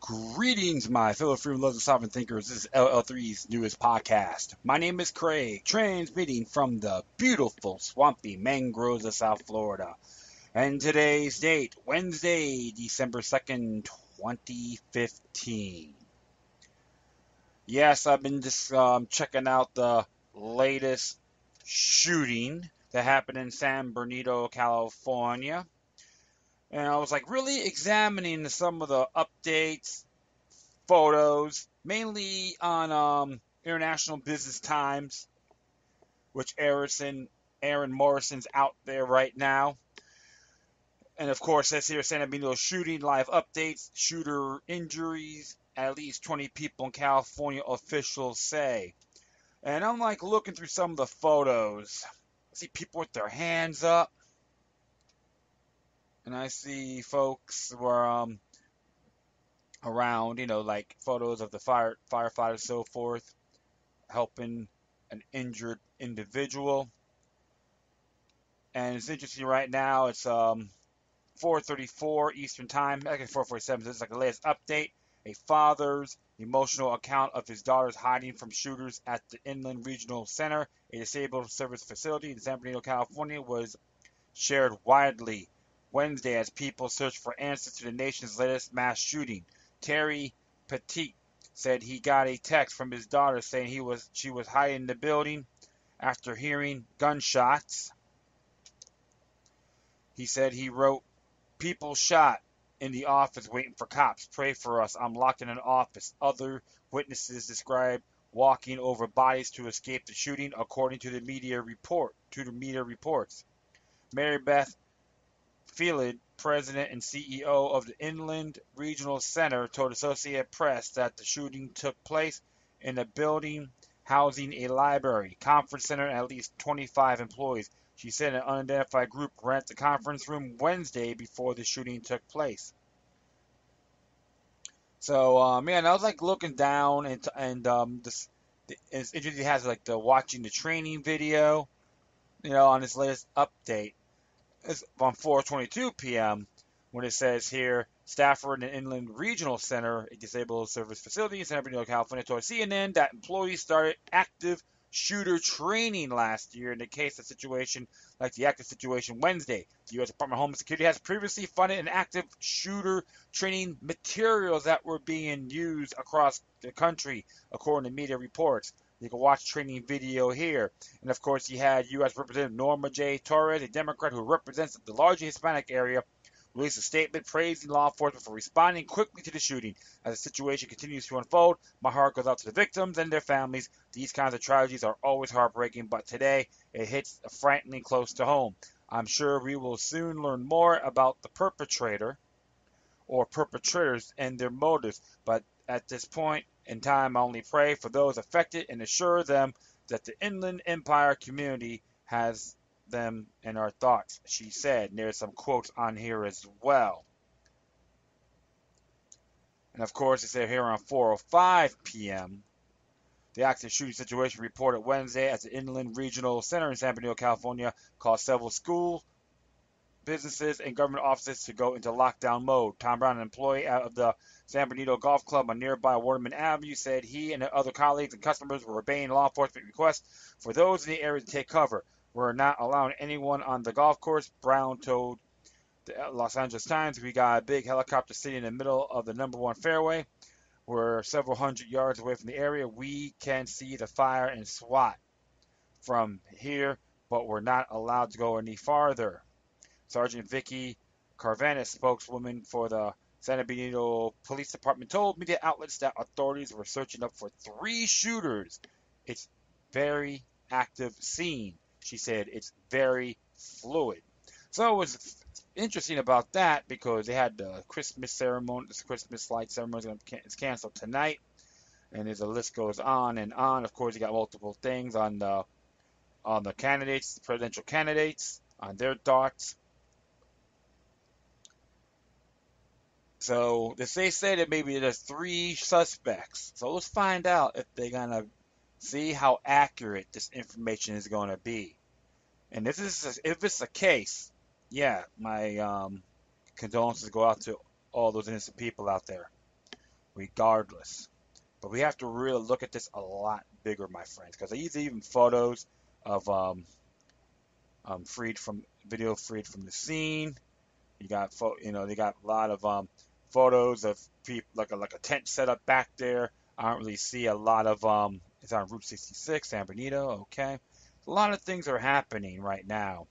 Greetings, my fellow freedom lovers and sovereign thinkers. This is LL3's newest podcast. My name is Craig, transmitting from the beautiful, swampy mangroves of South Florida. And today's date, Wednesday, December 2nd, 2015. Yes, I've been just checking out the latest shooting that happened in San Bernardino, California. And I was like really examining some of the updates, photos, mainly on International Business Times, which Aaron Morrison's out there right now. And of course, says here San Bernardino shooting, live updates, shooter injuries, at least 20 people in California, officials say. And I'm like looking through some of the photos. I see people with their hands up. And I see folks were around, like photos of the firefighters, so forth, helping an injured individual. And it's interesting right now. It's 4:34 Eastern Time, actually 4:47. This is like the latest update. A father's emotional account of his daughter's hiding from shooters at the Inland Regional Center, a disabled service facility in San Bernardino, California, was shared widely Wednesday as people searched for answers to the nation's latest mass shooting. Terry Petit said he got a text from his daughter saying she was hiding in the building after hearing gunshots. He said he wrote, "People shot in the office waiting for cops. Pray for us. I'm locked in an office." Other witnesses described walking over bodies to escape the shooting, according to the media reports. Mary Beth Field, president and CEO of the Inland Regional Center, told Associated Press that the shooting took place in a building housing a library, conference center, and at least 25 employees. She said an unidentified group rented the conference room Wednesday before the shooting took place. So, I was like looking down and this it's interesting. It has like the watching the training video, on this latest update. It's on 4:22 p.m. when it says here, staffer in the Inland Regional Center, a disabled service facility in San Bernardino, California, told CNN that employees started active shooter training last year in the case of situation like the active situation Wednesday. The U.S. Department of Homeland Security has previously funded an active shooter training materials that were being used across the country, according to media reports. You can watch training video here. And of course, you had U.S. Representative Norma J. Torres, a Democrat who represents the largely Hispanic area, released a statement praising law enforcement for responding quickly to the shooting. As the situation continues to unfold, my heart goes out to the victims and their families. These kinds of tragedies are always heartbreaking, but today it hits frighteningly close to home. I'm sure we will soon learn more about the perpetrator or perpetrators and their motives, but at this point in time, I only pray for those affected and assure them that the Inland Empire community has them in our thoughts, she said. And there's some quotes on here as well. And of course, it's here around 4:05 p.m. The active shooting situation reported Wednesday at the Inland Regional Center in San Bernardino, California, caused several schools, businesses, and government offices to go into lockdown mode. Tom Brown, an employee of the San Bernardino Golf Club on nearby Waterman Avenue, said he and other colleagues and customers were obeying law enforcement requests for those in the area to take cover. "We're not allowing anyone on the golf course," Brown told the Los Angeles Times. "We got a big helicopter sitting in the middle of the number one fairway. We're several hundred yards away from the area. We can see the fire and SWAT from here, but we're not allowed to go any farther." Sergeant Vicky Carvanis, spokeswoman for the San Bernardino Police Department, told media outlets that authorities were searching up for 3 shooters. "It's very active scene," she said. "It's very fluid." So it was interesting about that because they had the Christmas ceremony, this Christmas light ceremony is canceled tonight, and as the list goes on and on. Of course, you got multiple things on the candidates, the presidential candidates, on their thoughts. So they say that maybe there's 3 suspects. So let's find out if they're gonna see how accurate this information is going to be. And if it's a case, yeah, my condolences go out to all those innocent people out there. regardless. But we have to really look at this a lot bigger, my friends, because these are even photos of freed from video freed from the scene. You got they got a lot of photos of people like a tent set up back there. I don't really see a lot of it's on Route 66, San Bernardino. Okay, a lot of things are happening right now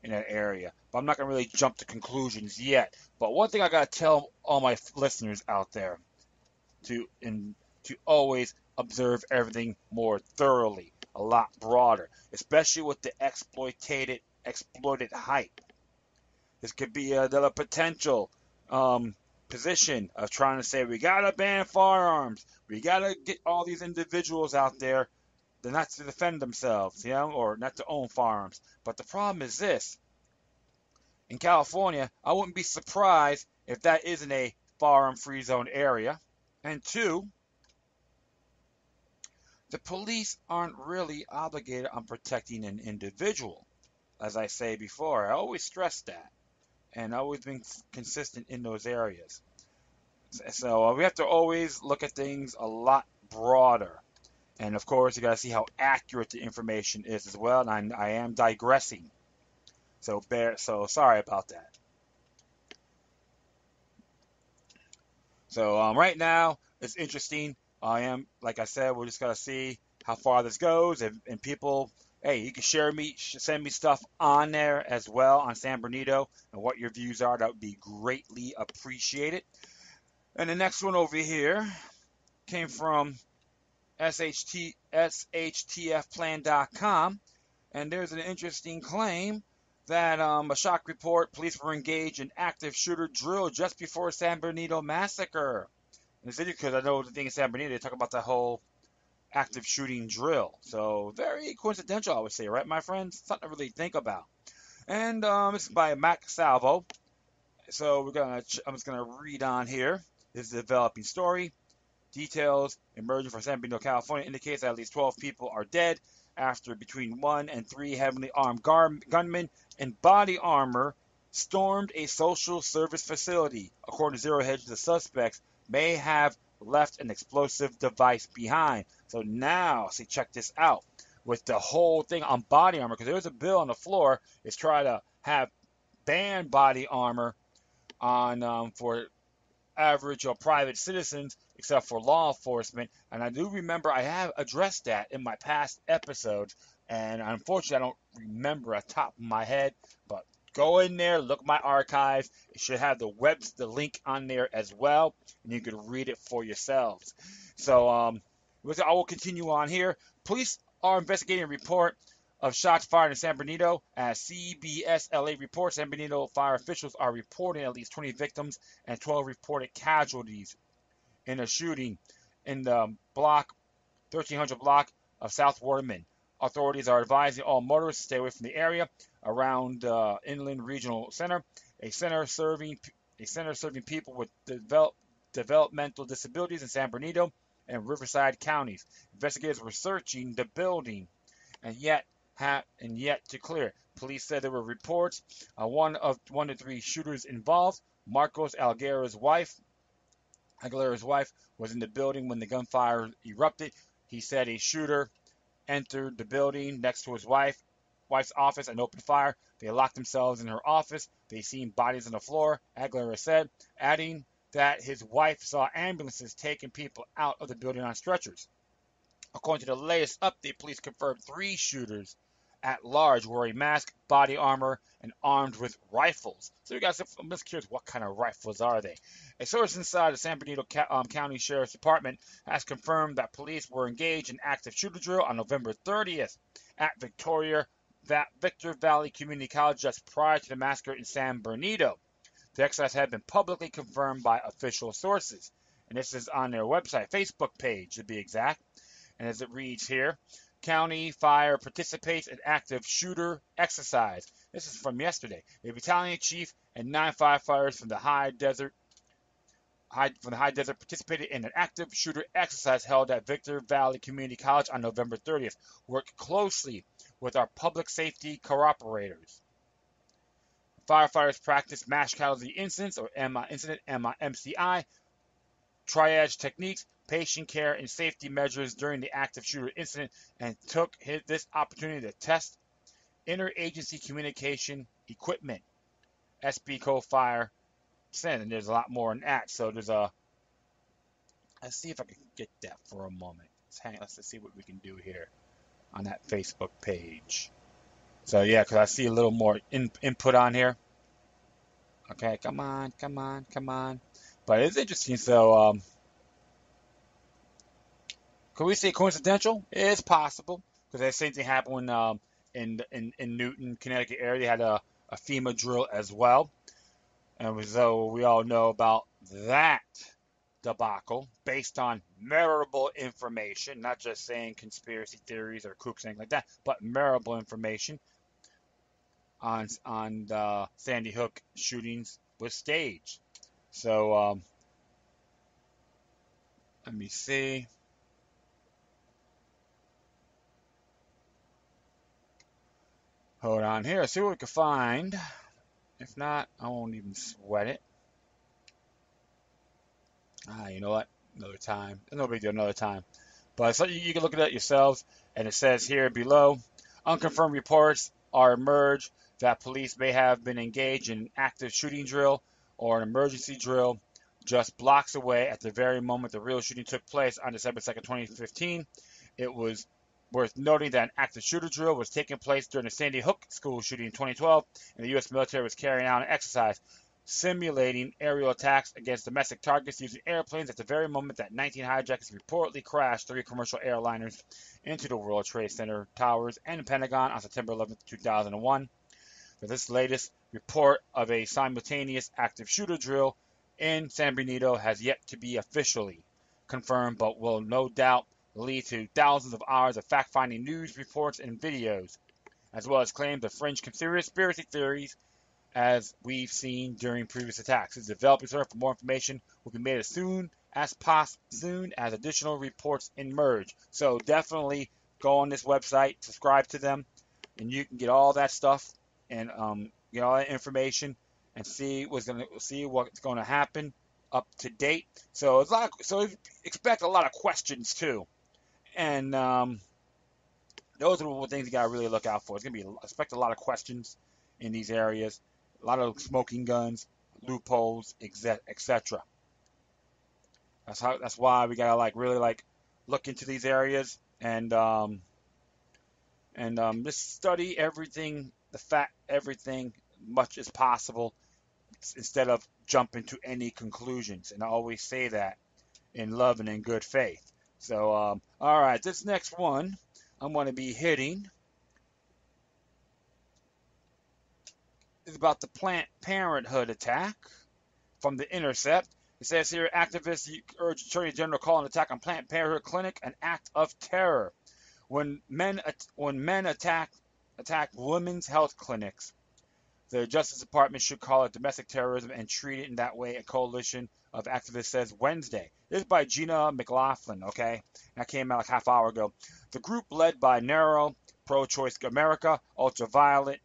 in that area, but I'm not gonna really jump to conclusions yet. But one thing I gotta tell all my listeners out there to to always observe everything more thoroughly, a lot broader, especially with the exploited hype. This could be another potential position of trying to say we gotta ban firearms, we gotta get all these individuals out there, they're not to defend themselves, or not to own firearms. But the problem is this: in California, I wouldn't be surprised if that isn't a firearm-free zone area. And two, the police aren't really obligated on protecting an individual. As I say before, I always stress that, and I've always been consistent in those areas. So we have to always look at things a lot broader. And of course, you got to see how accurate the information is as well. And I am digressing. So sorry about that. So right now, it's interesting. Like I said, we're just gonna see how far this goes, and people, hey, you can send me stuff on there as well on San Bernardino and what your views are. That would be greatly appreciated. And the next one over here came from SHTFplan.com, and there's an interesting claim that a shock report: police were engaged in active shooter drill just before San Bernardino massacre. And it's interesting because I know the thing in San Bernardino, they talk about the whole active shooting drill. So very coincidental, I would say, right, my friends? Something to really think about. And this is by Mac Salvo. So I'm just gonna read on here. This is a developing story. Details emerging from San Bernardino, California, indicates that at least 12 people are dead after between 1 and 3 heavily armed gunmen in body armor stormed a social service facility. According to Zero Hedge, the suspects may have left an explosive device behind. So now, see, check this out. With the whole thing on body armor, because there's a bill on the floor, is try to have ban body armor on for average or private citizens, except for law enforcement. And I do remember I have addressed that in my past episodes, and unfortunately I don't remember at the top of my head. But go in there, look at my archives. It should have the link on there as well, and you can read it for yourselves. So I will continue on here. Police are investigating a report of shots fired in San Bernardino. As CBS LA reports, San Bernardino fire officials are reporting at least 20 victims and 12 reported casualties in a shooting in the 1300 block of South Waterman. Authorities are advising all motorists to stay away from the area around Inland Regional Center, a center serving people with developmental disabilities in San Bernardino and Riverside counties. Investigators were searching the building and yet to clear. Police said there were reports one to three shooters involved. Marcos Aguilera's wife was in the building when the gunfire erupted. He said a shooter entered the building next to his wife's office and opened fire. They locked themselves in her office. They seen bodies on the floor, Aguilera said, adding that his wife saw ambulances taking people out of the building on stretchers. According to the latest update, police confirmed 3 shooters at large wearing masks, body armor, and armed with rifles. So you guys, I'm just curious, what kind of rifles are they? A source inside the San Bernardino County Sheriff's Department has confirmed that police were engaged in active shooter drill on November 30th at Victor Valley Community College just prior to the massacre in San Bernardino. The exercise had been publicly confirmed by official sources, and this is on their website, Facebook page to be exact. And as it reads here, County Fire participates in active shooter exercise. This is from yesterday. A battalion chief and 9 firefighters from the high desert participated in an active shooter exercise held at Victor Valley Community College on November 30th. Worked closely with our public safety cooperators. Firefighters practiced mass casualty incidents or MCI triage techniques, patient care, and safety measures during the active shooter incident, and took this opportunity to test interagency communication equipment. SB co-fire said, and there's a lot more in that. So there's a, let's see if I can get that for a moment. Let's see what we can do here on that Facebook page. So yeah, because I see a little more input on here. Okay, come on, come on, come on. But it's interesting. So could we say coincidental? It's possible because the same thing happened when in Newton, Connecticut area, they had a FEMA drill as well, and so we all know about that debacle based on memorable information, not just saying conspiracy theories or kooks, anything like that, but memorable information on the Sandy Hook shootings was staged. So let me see. Hold on here. See what we can find. If not, I won't even sweat it. You know what? Another time. No big deal. Another time. But so you can look at it yourselves. And it says here below, unconfirmed reports are emerged that police may have been engaged in an active shooting drill or an emergency drill just blocks away at the very moment the real shooting took place on December 2nd, 2015. It was worth noting that an active shooter drill was taking place during the Sandy Hook school shooting in 2012, and the U.S. military was carrying out an exercise simulating aerial attacks against domestic targets using airplanes at the very moment that 19 hijackers reportedly crashed 3 commercial airliners into the World Trade Center towers and the Pentagon on September 11, 2001. For this latest report of a simultaneous active shooter drill in San Benito has yet to be officially confirmed, but will no doubt lead to thousands of hours of fact-finding news reports and videos, as well as claims of fringe conspiracy theories, as we've seen during previous attacks. The developers for more information will be made as soon as additional reports emerge. So definitely go on this website, subscribe to them, and you can get all that stuff and get all that information and see what's going to happen up to date. So it's so expect a lot of questions too. And those are the things you gotta really look out for. It's gonna be expect a lot of questions in these areas, a lot of smoking guns, loopholes, etc. That's why we gotta really look into these areas and just study everything, everything much as possible instead of jumping to any conclusions. And I always say that in love and in good faith. So, all right, this next one I'm going to be hitting is about the Planned Parenthood attack from The Intercept. It says here, activists urge Attorney General call an attack on Planned Parenthood clinic an act of terror. When men attack women's health clinics, the Justice Department should call it domestic terrorism and treat it in that way, a coalition of activists says Wednesday. This is by Gina McLaughlin, okay? That came out like half hour ago. The group led by Narrow, Pro-Choice America, Ultraviolet,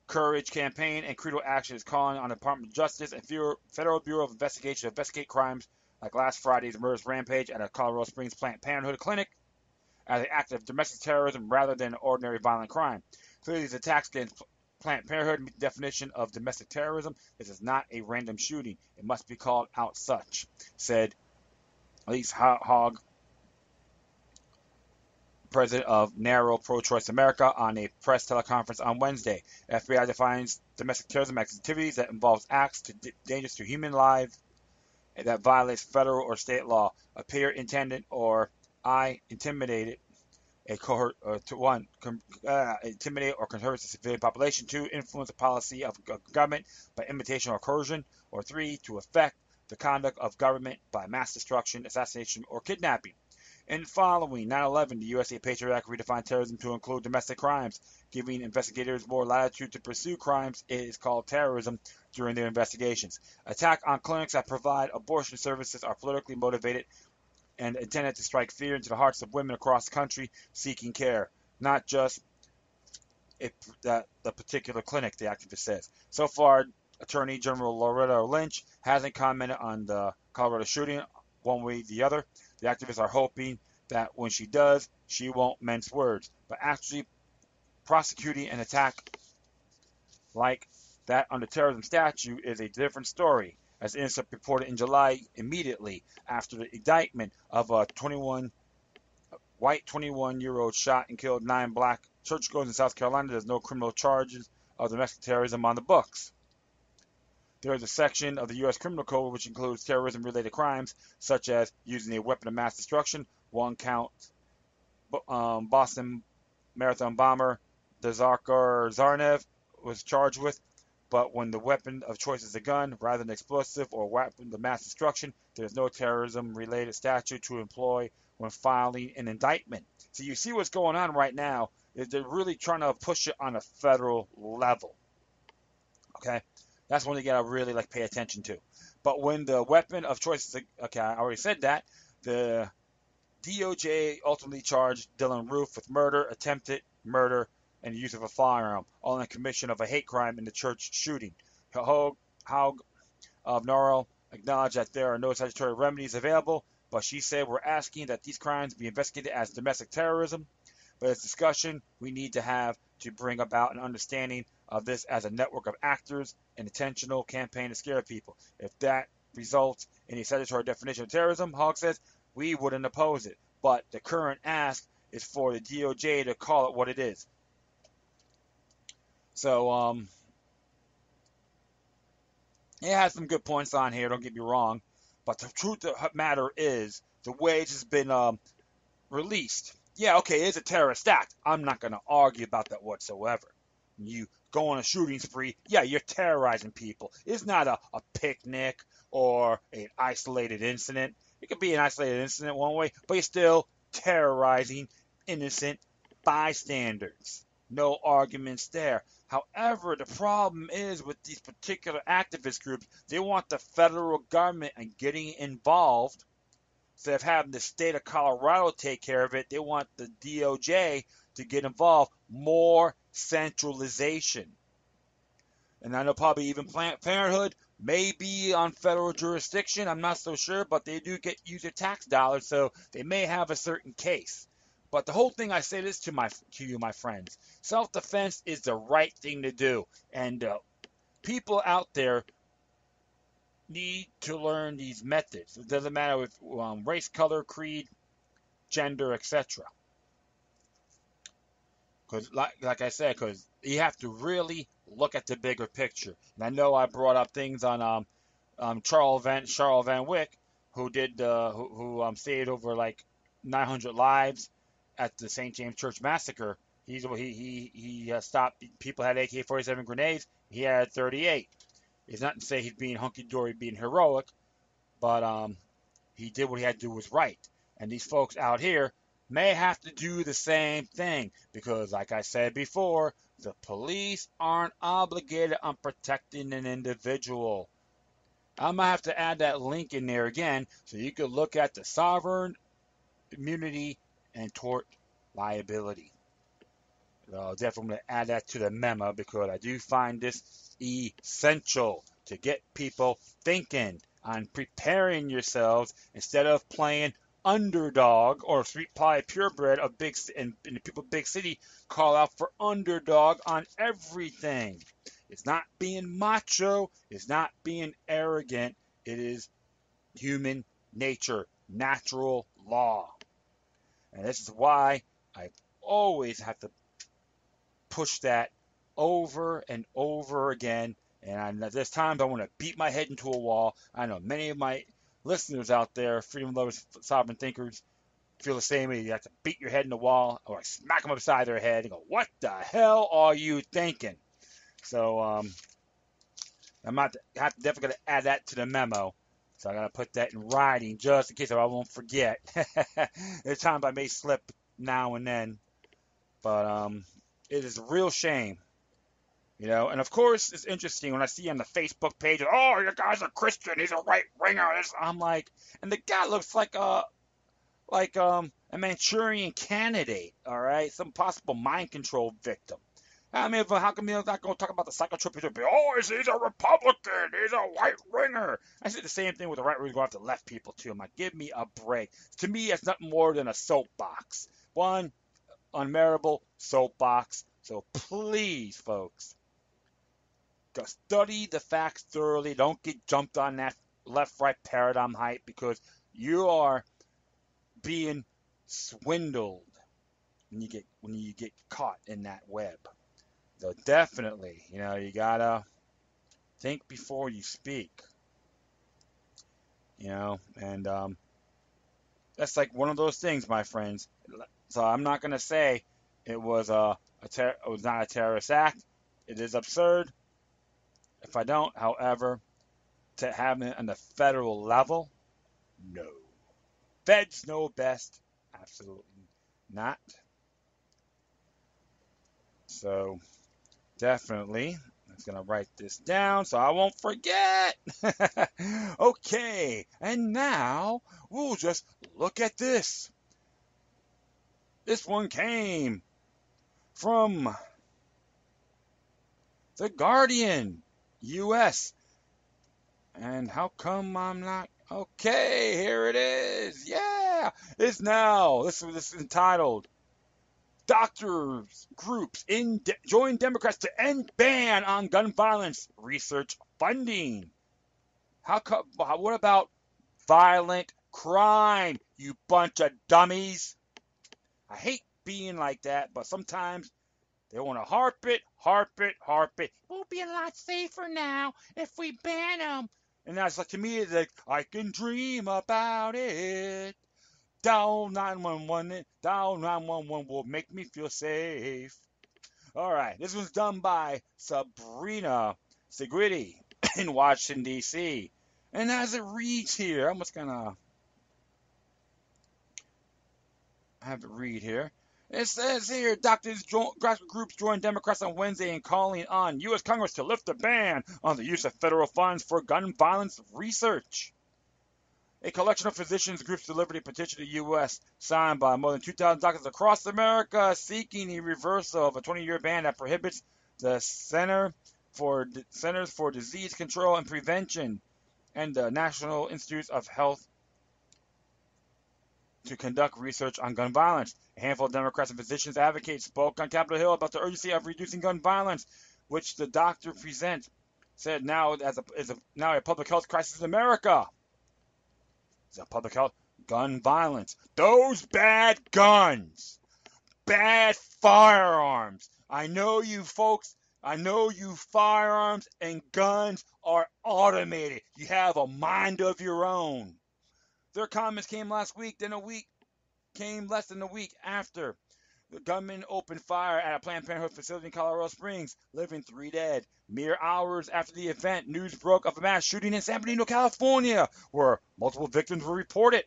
Courage Campaign, and Credo Action is calling on the Department of Justice and Federal Bureau of Investigation to investigate crimes like last Friday's murderous rampage at a Colorado Springs Planned Parenthood clinic as an act of domestic terrorism rather than ordinary violent crime. Clearly, these attacks against Planned Parenthood meet the definition of domestic terrorism. This is not a random shooting. It must be called out such, said Elise Hogg, president of Narrow Pro-Choice America, on a press teleconference on Wednesday. FBI defines domestic terrorism as activities that involves acts dangerous to human lives that violates federal or state law, appear intended or intimidated a cohort to one, intimidate or coerce the civilian population; 2, influence the policy of government by imitation or coercion; or 3, to affect the conduct of government by mass destruction, assassination, or kidnapping. In following 9/11, the USA Patriot Act redefined terrorism to include domestic crimes, giving investigators more latitude to pursue crimes it is called terrorism during their investigations. Attacks on clinics that provide abortion services are politically motivated and intended to strike fear into the hearts of women across the country seeking care, not just the particular clinic, the activist says. So far, Attorney General Loretta Lynch hasn't commented on the Colorado shooting one way or the other. The activists are hoping that when she does, she won't mince words. But actually prosecuting an attack like that under terrorism statute is a different story. As Innocent reported in July, immediately after the indictment of a white 21-year-old shot and killed 9 black churchgoers in South Carolina, there's no criminal charges of domestic terrorism on the books. There is a section of the U.S. Criminal Code which includes terrorism-related crimes, such as using a weapon of mass destruction. One count, Boston Marathon bomber Dzarkar Zarnev was charged with. But when the weapon of choice is a gun rather than explosive or weapon of mass destruction, there is no terrorism-related statute to employ when filing an indictment. So you see what's going on right now is they're really trying to push it on a federal level. Okay, that's when you gotta really pay attention to. But when the weapon of choice is okay, I already said that. The DOJ ultimately charged Dylan Roof with murder, attempted murder, and use of a firearm, all in the commission of a hate crime in the church shooting. Haug of Norrell acknowledged that there are no statutory remedies available, but she said we're asking that these crimes be investigated as domestic terrorism. But it's discussion we need to have to bring about an understanding of this as a network of actors, an intentional campaign to scare people. If that results in a statutory definition of terrorism, Haug says, we wouldn't oppose it. But the current ask is for the DOJ to call it what it is. So, it has some good points on here, don't get me wrong. But the truth of the matter is, the way it's been released, yeah, okay, it's a terrorist act. I'm not going to argue about that whatsoever. You go on a shooting spree, yeah, you're terrorizing people. It's not a picnic or an isolated incident. It could be an isolated incident one way, but you're still terrorizing innocent bystanders. No arguments there. However, the problem is with these particular activist groups, they want the federal government and getting involved. Instead of having the state of Colorado take care of it, they want the DOJ to get involved. More centralization. And I know probably even Planned Parenthood may be on federal jurisdiction. I'm not so sure, but they do get user tax dollars, so they may have a certain case. But the whole thing, I say this to you, my friends. Self-defense is the right thing to do. And people out there need to learn these methods. It doesn't matter with race, color, creed, gender, etc. Because, like I said, because you have to really look at the bigger picture. And I know I brought up things on Charles Van Wyck, who saved over 900 lives at the St. James Church Massacre. He stopped people had AK-47 grenades. He had 38. It's not to say he's being hunky-dory, being heroic, but he did what he had to do was right. And these folks out here may have to do the same thing because, like I said before, the police aren't obligated on protecting an individual. I'm going to have to add that link in there again so you can look at the sovereign immunity and tort liability. Definitely going to add that to the memo because I do find this essential to get people thinking on preparing yourselves instead of playing underdog or street pie purebred of and the people of big city call out for underdog on everything. It's not being macho. It's not being arrogant. It is human nature, natural law. And this is why I always have to push that over and over again. And there's times I want to beat my head into a wall. I know many of my listeners out there, freedom lovers, sovereign thinkers, feel the same way. You have to beat your head in the wall or smack them upside their head and go, what the hell are you thinking? So definitely going to add that to the memo. So I got to put that in writing just in case I won't forget. There's times I may slip now and then. But it is a real shame. And of course, it's interesting when I see on the Facebook page, oh, your guy's a Christian, he's a right-winger. I'm like, and the guy looks like a Manchurian candidate, all right? Some possible mind control victim. I mean, how come you're not going to talk about the psychotropic? Oh, he's a Republican. He's a white winger. I said the same thing with the right wing going after left people, too. I'm like, give me a break. To me, it's nothing more than a soapbox. One unmeritable soapbox. So please, folks, go study the facts thoroughly. Don't get jumped on that left-right paradigm hype because you are being swindled when you get caught in that web. So definitely, you gotta think before you speak. And that's like one of those things, my friends. So I'm not gonna say it was it was not a terrorist act. It is absurd. If I don't, however, to have it on the federal level, no. Feds know best. Absolutely not. So definitely, I'm just gonna write this down so I won't forget. Okay, and now we'll just look at this. This one came from The Guardian, U.S. And how come I'm not? Okay, here it is. Yeah, it's now. This is entitled Doctors Groups Join Democrats to End Ban on Gun Violence Research Funding. What about violent crime, you bunch of dummies? I hate being like that, but sometimes they want to harp it. We'll be a lot safer now if we ban them. And that's like, to me, it's like, I can dream about it. Down 911 will make me feel safe. All right, this was done by Sabrina Segretti in Washington, D.C. And as it reads here, I'm just going to have it read here. It says here, grassroots groups joined Democrats on Wednesday in calling on U.S. Congress to lift the ban on the use of federal funds for gun violence research. A collection of physicians groups delivered a petition to the U.S. signed by more than 2,000 doctors across America seeking a reversal of a 20-year ban that prohibits the Centers for Disease Control and Prevention and the National Institutes of Health to conduct research on gun violence. A handful of Democrats and physicians advocates spoke on Capitol Hill about the urgency of reducing gun violence, which the doctor presents said now is now a public health crisis in America. It's a public health gun violence. Those bad guns, bad firearms. I know you folks. I know you firearms and guns are automated. You have a mind of your own. Their comments came last week, then came less than a week after the gunman opened fire at a Planned Parenthood facility in Colorado Springs, leaving 3 dead. Mere hours after the event, news broke of a mass shooting in San Bernardino, California, where multiple victims were reported.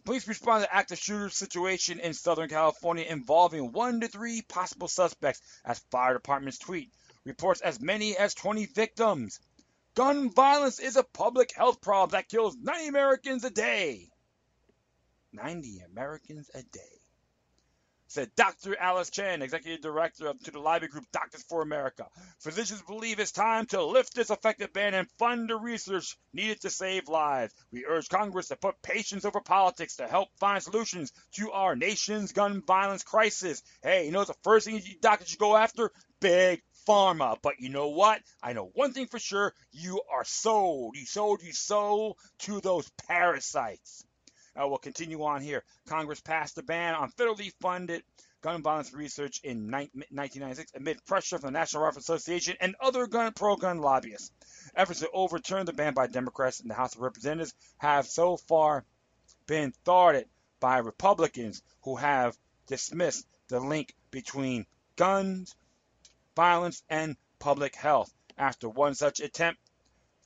Police responded to the active shooter situation in Southern California involving 1 to 3 possible suspects, as fire departments tweet. Reports as many as 20 victims. Gun violence is a public health problem that kills 90 Americans a day. 90 Americans a day, said Dr. Alice Chen, executive director to the lobby group Doctors for America. Physicians believe it's time to lift this effective ban and fund the research needed to save lives. We urge Congress to put patience over politics to help find solutions to our nation's gun violence crisis. Hey, you know what's the first thing doctors should go after? Big pharma. But you know what? I know one thing for sure. You are sold. You sold to those parasites. We'll continue on here. Congress passed a ban on federally funded gun violence research in 1996 amid pressure from the National Rifle Association and other pro-gun lobbyists. Efforts to overturn the ban by Democrats in the House of Representatives have so far been thwarted by Republicans who have dismissed the link between guns, violence, and public health. After one such attempt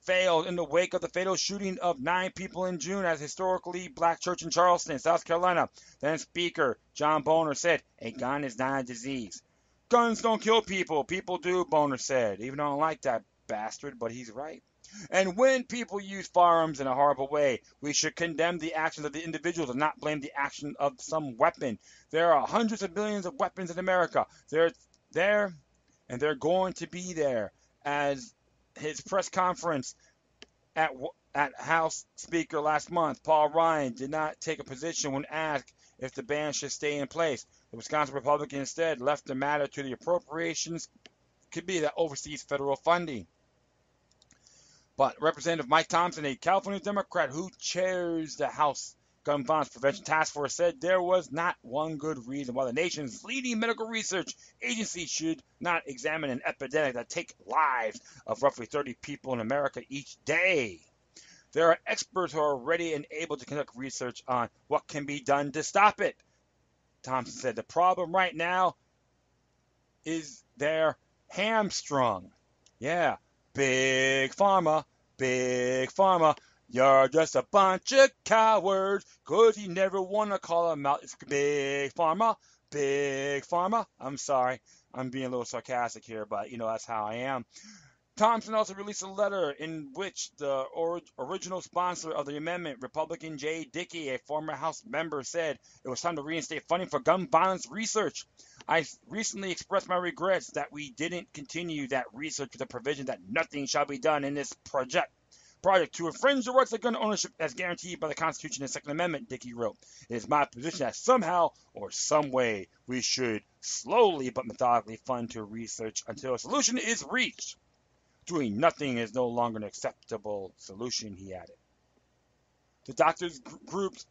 failed in the wake of the fatal shooting of 9 people in June at a historically black church in Charleston, South Carolina. Then Speaker John Boehner said, a gun is not a disease. Guns don't kill people. People do, Boehner said. Even though I don't like that bastard, but he's right. And when people use firearms in a horrible way, we should condemn the actions of the individuals and not blame the action of some weapon. There are hundreds of millions of weapons in America. They're there, and they're going to be there. As his press conference at House Speaker last month, Paul Ryan did not take a position when asked if the ban should stay in place. The Wisconsin Republican instead left the matter to the Appropriations Committee that oversees federal funding. But Representative Mike Thompson, a California Democrat who chairs the House Gun Violence Prevention Task Force, said there was not one good reason why the nation's leading medical research agency should not examine an epidemic that takes lives of roughly 30 people in America each day. There are experts who are ready and able to conduct research on what can be done to stop it. Thompson said the problem right now is they're hamstrung. Yeah. Big Pharma, you're just a bunch of cowards, 'cause you never want to call them out. It's Big Pharma. I'm sorry, I'm being a little sarcastic here, but that's how I am. Thompson also released a letter in which the original sponsor of the amendment, Republican Jay Dickey, a former House member, said it was time to reinstate funding for gun violence research. I recently expressed my regrets that we didn't continue that research with the provision that nothing shall be done in this project to infringe the rights of gun ownership as guaranteed by the Constitution and Second Amendment, Dickey wrote. It is my position that somehow or some way we should slowly but methodically fund to research until a solution is reached. Doing nothing is no longer an acceptable solution, he added. The doctors' groups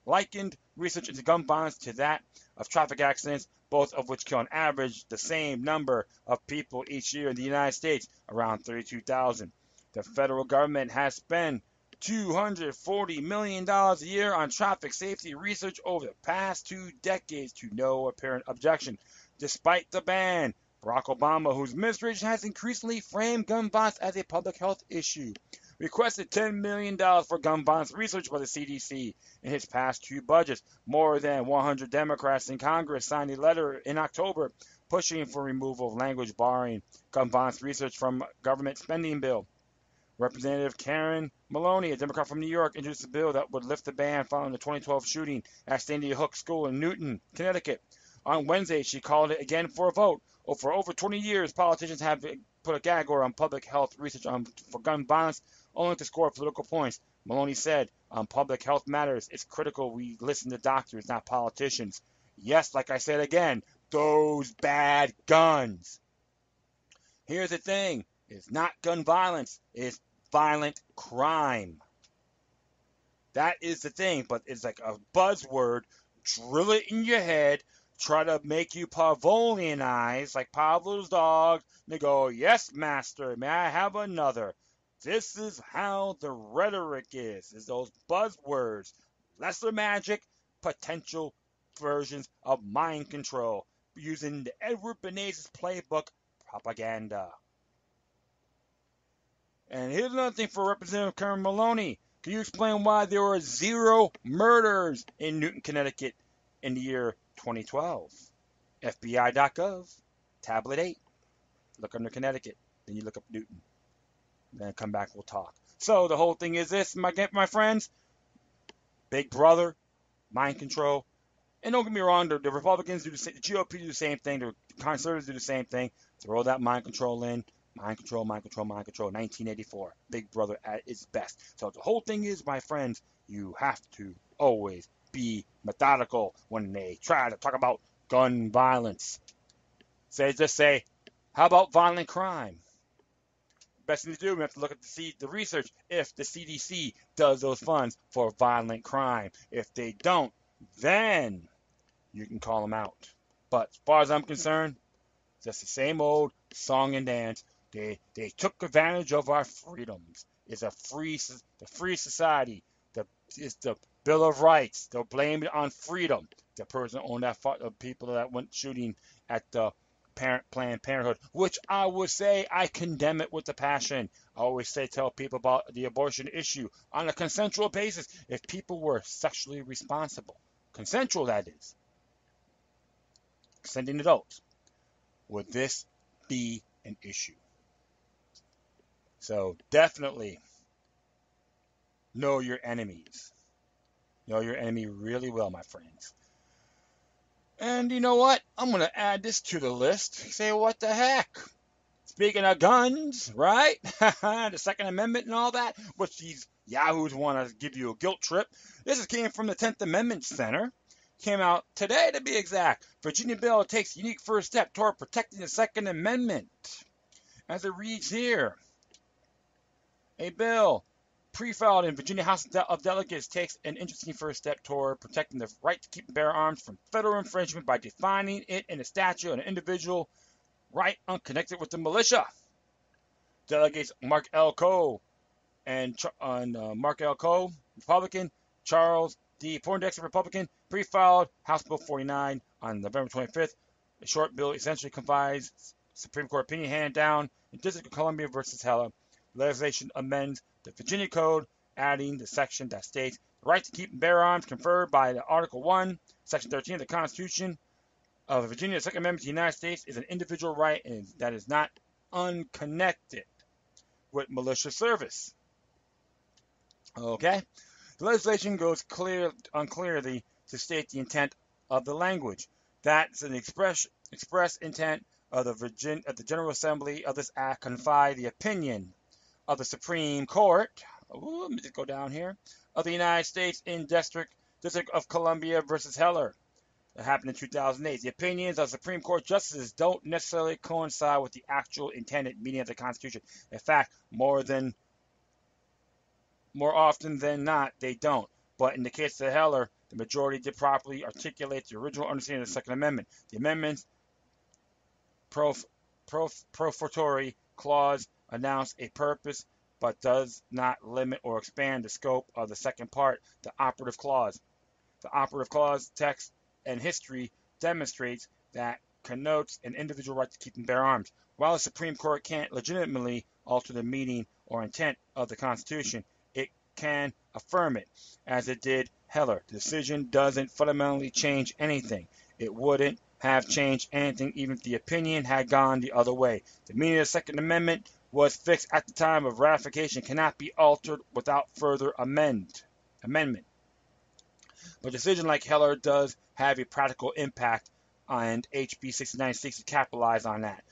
likened research into gun violence to that of traffic accidents, both of which kill on average the same number of people each year in the United States, around 32,000. The federal government has spent $240 million a year on traffic safety research over the past 2 decades to no apparent objection. Despite the ban, Barack Obama, whose administration has increasingly framed gun violence as a public health issue, requested $10 million for gun violence research by the CDC in his past 2 budgets. More than 100 Democrats in Congress signed a letter in October pushing for removal of language barring gun violence research from government spending bill. Representative Karen Maloney, a Democrat from New York, introduced a bill that would lift the ban following the 2012 shooting at Sandy Hook School in Newton, Connecticut. On Wednesday, she called it again for a vote. For over 20 years, politicians have put a gag order on public health research for gun violence, only to score political points. Maloney said, on public health matters, it's critical we listen to doctors, not politicians. Yes, like I said again, those bad guns. Here's the thing. It's not gun violence. It's violent crime. That is the thing, but it's like a buzzword. Drill it in your head. Try to make you Pavlovianize like Pavlov's dog. And they go, yes, master, may I have another? This is how the rhetoric is those buzzwords. Lesser magic, potential versions of mind control, using the Edward Bernays' playbook, propaganda. And here's another thing for Representative Karen Maloney. Can you explain why there were 0 murders in Newton, Connecticut in the year 2012? FBI.gov, tablet 8. Look under Connecticut. Then you look up Newton. Then come back, we'll talk. So the whole thing is this, my friends. Big brother, mind control. And don't get me wrong, the Republicans do the same, the GOP do the same thing, the conservatives do the same thing. Throw that mind control in. Mind control, 1984. Big brother at its best. So the whole thing is, my friends, you have to always be methodical when they try to talk about gun violence. Just say, how about violent crime? Best thing to do, we have to look at the research if the CDC does those funds for violent crime. If they don't, then you can call them out. But as far as I'm concerned, just the same old song and dance. They took advantage of our freedoms. It's the free society. It's the Bill of Rights. They'll blame it on freedom. The person owned that people that went shooting at the Planned Parenthood, which I would say I condemn it with a passion. I always tell people about the abortion issue on a consensual basis. If people were sexually responsible, consensual that is, consenting adults, would this be an issue? So definitely know your enemies. Know your enemy really well, my friends. And you know what? I'm going to add this to the list. Say, what the heck? Speaking of guns, right? The Second Amendment and all that, which these yahoos want to give you a guilt trip. This came from the 10th Amendment Center. Came out today, to be exact. Virginia bill takes a unique first step toward protecting the Second Amendment. As it reads here, a bill pre-filed in Virginia House of Delegates takes an interesting first step toward protecting the right to keep and bear arms from federal infringement by defining it in a statute an individual right unconnected with the militia. Delegates Mark L. Coe and Mark L. Coe, Republican, Charles D. Poindexter, Republican, pre-filed House Bill 49 on November 25th. The short bill essentially confides Supreme Court opinion handed down in District of Columbia versus Heller. Legislation amends the Virginia Code, adding the section that states the right to keep and bear arms conferred by the Article 1, Section 13 of the Constitution of Virginia. The Second Amendment to the United States is an individual right and that is not unconnected with militia service. Okay? The legislation goes unclearly to state the intent of the language. That's an express intent of the General Assembly of this Act confide the opinion of the Supreme Court. Let me just go down here. Of the United States in District of Columbia versus Heller. That happened in 2008. The opinions of Supreme Court justices don't necessarily coincide with the actual intended meaning of the Constitution. In fact, more often than not, they don't. But in the case of Heller, the majority did properly articulate the original understanding of the Second Amendment. The amendment's prefatory clause announced a purpose but does not limit or expand the scope of the second part, the operative clause. The operative clause text and history demonstrates that connotes an individual right to keep and bear arms. While the Supreme Court can't legitimately alter the meaning or intent of the Constitution, it can affirm it, as it did Heller. The decision doesn't fundamentally change anything. It wouldn't have changed anything even if the opinion had gone the other way. The meaning of the Second Amendment was fixed at the time of ratification, cannot be altered without further amendment. But a decision like Heller does have a practical impact, and HB 69 seeks to capitalize on that.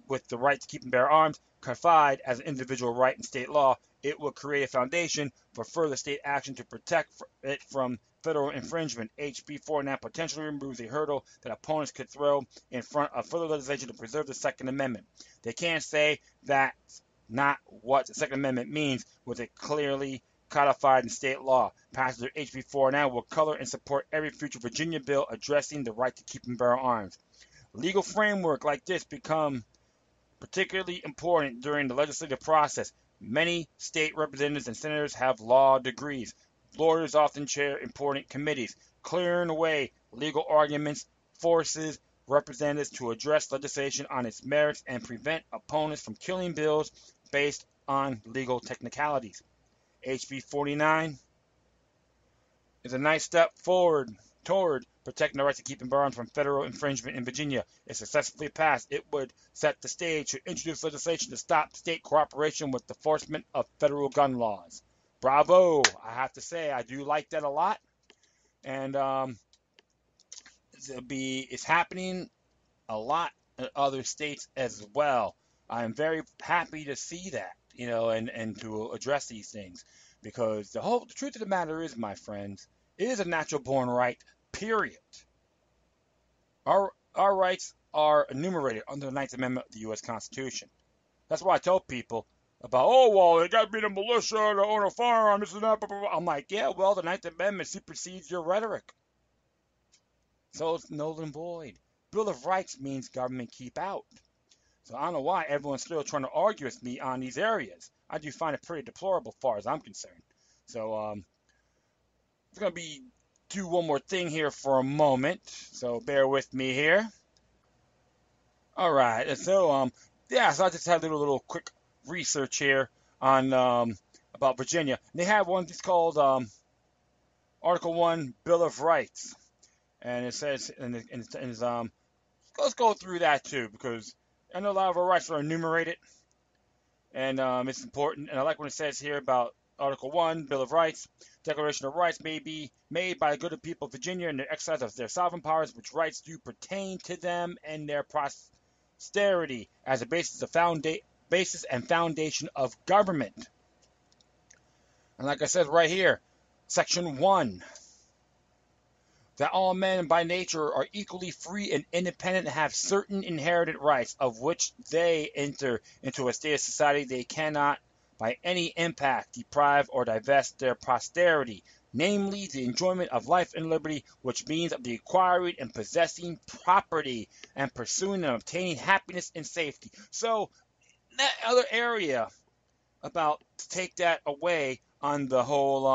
With the right to keep and bear arms codified as an individual right in state law, it will create a foundation for further state action to protect it from federal infringement. HB 49 potentially removes a hurdle that opponents could throw in front of further legislation to preserve the Second Amendment. They can't say that's not what the Second Amendment means with it clearly codified in state law. Passage of HB 49 will color and support every future Virginia bill addressing the right to keep and bear arms. Legal framework like this become particularly important during the legislative process. Many state representatives and senators have law degrees. Lawyers often chair important committees. Clearing away legal arguments forces representatives to address legislation on its merits and prevent opponents from killing bills based on legal technicalities. HB 49 is a nice step forward toward protecting the right to keep and bear arms from federal infringement in Virginia. If successfully passed, it would set the stage to introduce legislation to stop state cooperation with the enforcement of federal gun laws. Bravo! I have to say, I do like that a lot. And it's happening a lot in other states as well. I'm very happy to see that, and to address these things. Because the truth of the matter is, my friends, it is a natural born right, period. Our rights are enumerated under the 9th Amendment of the U.S. Constitution. That's why I tell people about, they got to be the militia to own a firearm, this and that, blah, blah, blah. I'm like, yeah, well, the 9th Amendment supersedes your rhetoric. So it's null and void. Bill of Rights means government keep out. So I don't know why everyone's still trying to argue with me on these areas. I do find it pretty deplorable as far as I'm concerned. So I'm going to do one more thing here for a moment. So bear with me here. All right. So so I just had a little quick research here on about Virginia. And they have one that's called Article 1 Bill of Rights. And it says, let's go through that too, because I know a lot of our rights are enumerated. And it's important. And I like what it says here about Article 1, Bill of Rights. Declaration of Rights may be made by the good of the people of Virginia in the exercise of their sovereign powers, which rights do pertain to them and their posterity as a basis and foundation of government. And like I said right here, Section 1, that all men by nature are equally free and independent and have certain inherited rights of which they enter into a state of society they cannot by any impact deprive or divest their posterity, namely the enjoyment of life and liberty, which means of the acquiring and possessing property and pursuing and obtaining happiness and safety. So that other area about to take that away on the whole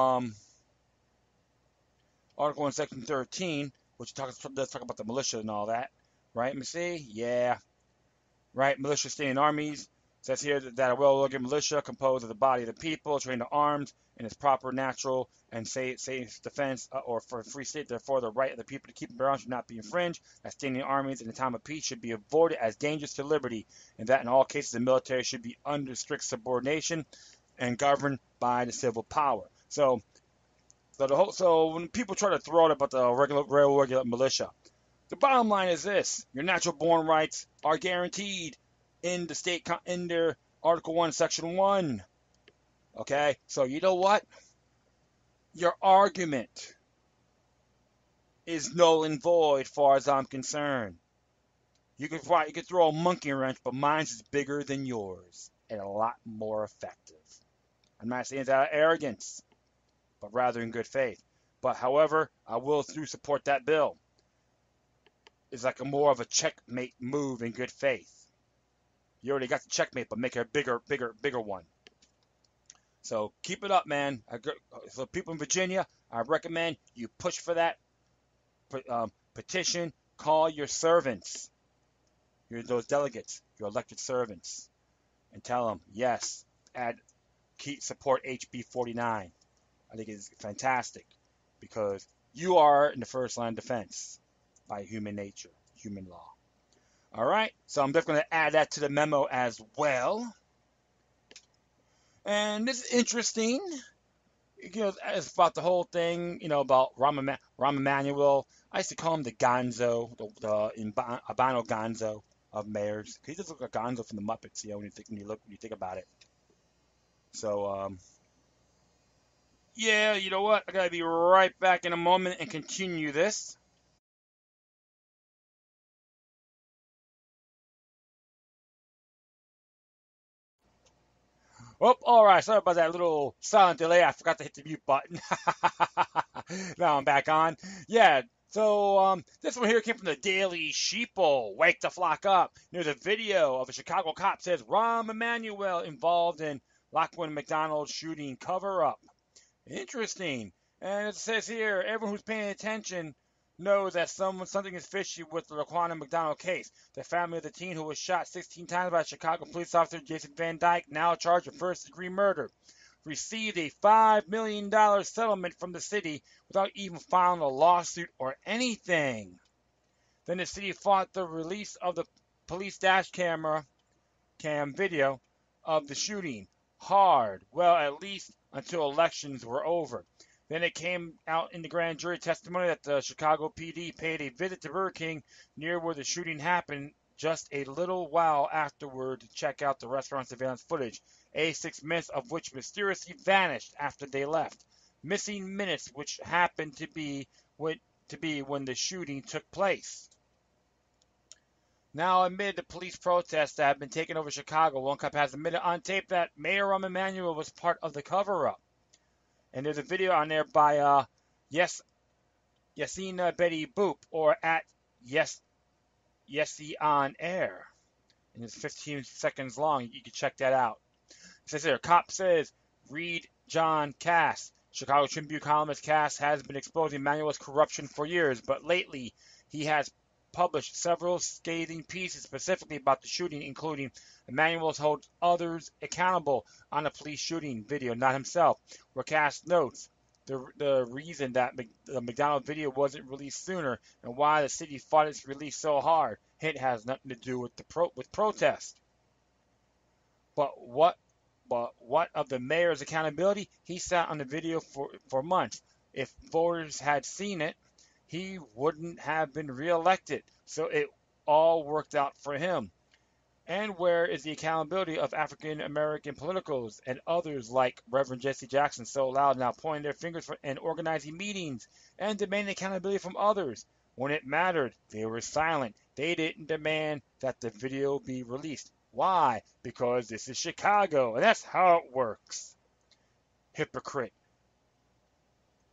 Article in Section 13, which does talk about the militia and all that, right? Let me see. Yeah, right. Militia standing armies. Says here that a well-organized militia composed of the body of the people, trained to arms in its proper, natural, and safe defense, or for a free state. Therefore, the right of the people to keep their arms should not be infringed. That standing armies in the time of peace should be avoided as dangerous to liberty, and that in all cases the military should be under strict subordination and governed by the civil power. So when people try to throw out about the regular militia, the bottom line is this: your natural born rights are guaranteed in the state in their Article 1, Section 1. Okay, so you know what? Your argument is null and void, as far as I'm concerned. You can throw a monkey wrench, but mine's is bigger than yours and a lot more effective. I'm not saying it's out of arrogance, but rather in good faith. But however, I will support that bill. It's like more of a checkmate move in good faith. You already got the checkmate, but make it a bigger one. So keep it up, man. So people in Virginia, I recommend you push for that petition. Call your servants, those delegates, your elected servants, and tell them, yes, support HB 49. I think it's fantastic because you are in the first line of defense by human nature, human law. All right, so I'm definitely going to add that to the memo as well. And this is interesting. It's about the whole thing, about Rahm Emanuel. I used to call him the Gonzo, the albino Gonzo of mayors. He just looks like Gonzo from the Muppets, when you think about it. So, yeah, you know what? I gotta be right back in a moment and continue this. Oh, all right. Sorry about that little silent delay. I forgot to hit the mute button. Now I'm back on. Yeah. So this one here came from the Daily Sheeple. Wake the flock up. There's a video of a Chicago cop says Rahm Emanuel involved in Laquan McDonald shooting cover-up. Interesting. And it says here, everyone who's paying attention knows that something is fishy with the Laquan and McDonald case. The family of the teen who was shot 16 times by Chicago police officer Jason Van Dyke, now charged with first-degree murder, received a $5 million settlement from the city without even filing a lawsuit or anything. Then the city fought the release of the police dash cam video of the shooting hard, well, at least until elections were over. Then it came out in the grand jury testimony that the Chicago PD paid a visit to Burger King near where the shooting happened just a little while afterward to check out the restaurant surveillance footage, 6 minutes of which mysteriously vanished after they left. Missing minutes which happened to be when the shooting took place. Now, amid the police protests that have been taking over Chicago, one cop has admitted on tape that Mayor Rahm Emanuel was part of the cover-up. And there's a video on there by Yassine Betty Boop, or at Yessie on Air. And it's 15 seconds long. You can check that out. It says here, cop says, read John Cass. Chicago Tribune columnist Cass has been exposing Emanuel's corruption for years, but lately he has published several scathing pieces specifically about the shooting, including Emanuel's holds others accountable on the police shooting video, not himself, where Cass notes the reason that the McDonald video wasn't released sooner and why the city fought its release so hard. It has nothing to do with protest. But what But what of the mayor's accountability? He sat on the video for months. If voters had seen it, he wouldn't have been reelected. So it all worked out for him. And where is the accountability of African American politicals and others like Reverend Jesse Jackson, so loud now pointing their fingers and organizing meetings and demanding accountability from others? When it mattered, they were silent. They didn't demand that the video be released. Why? Because this is Chicago, and that's how it works. Hypocrite.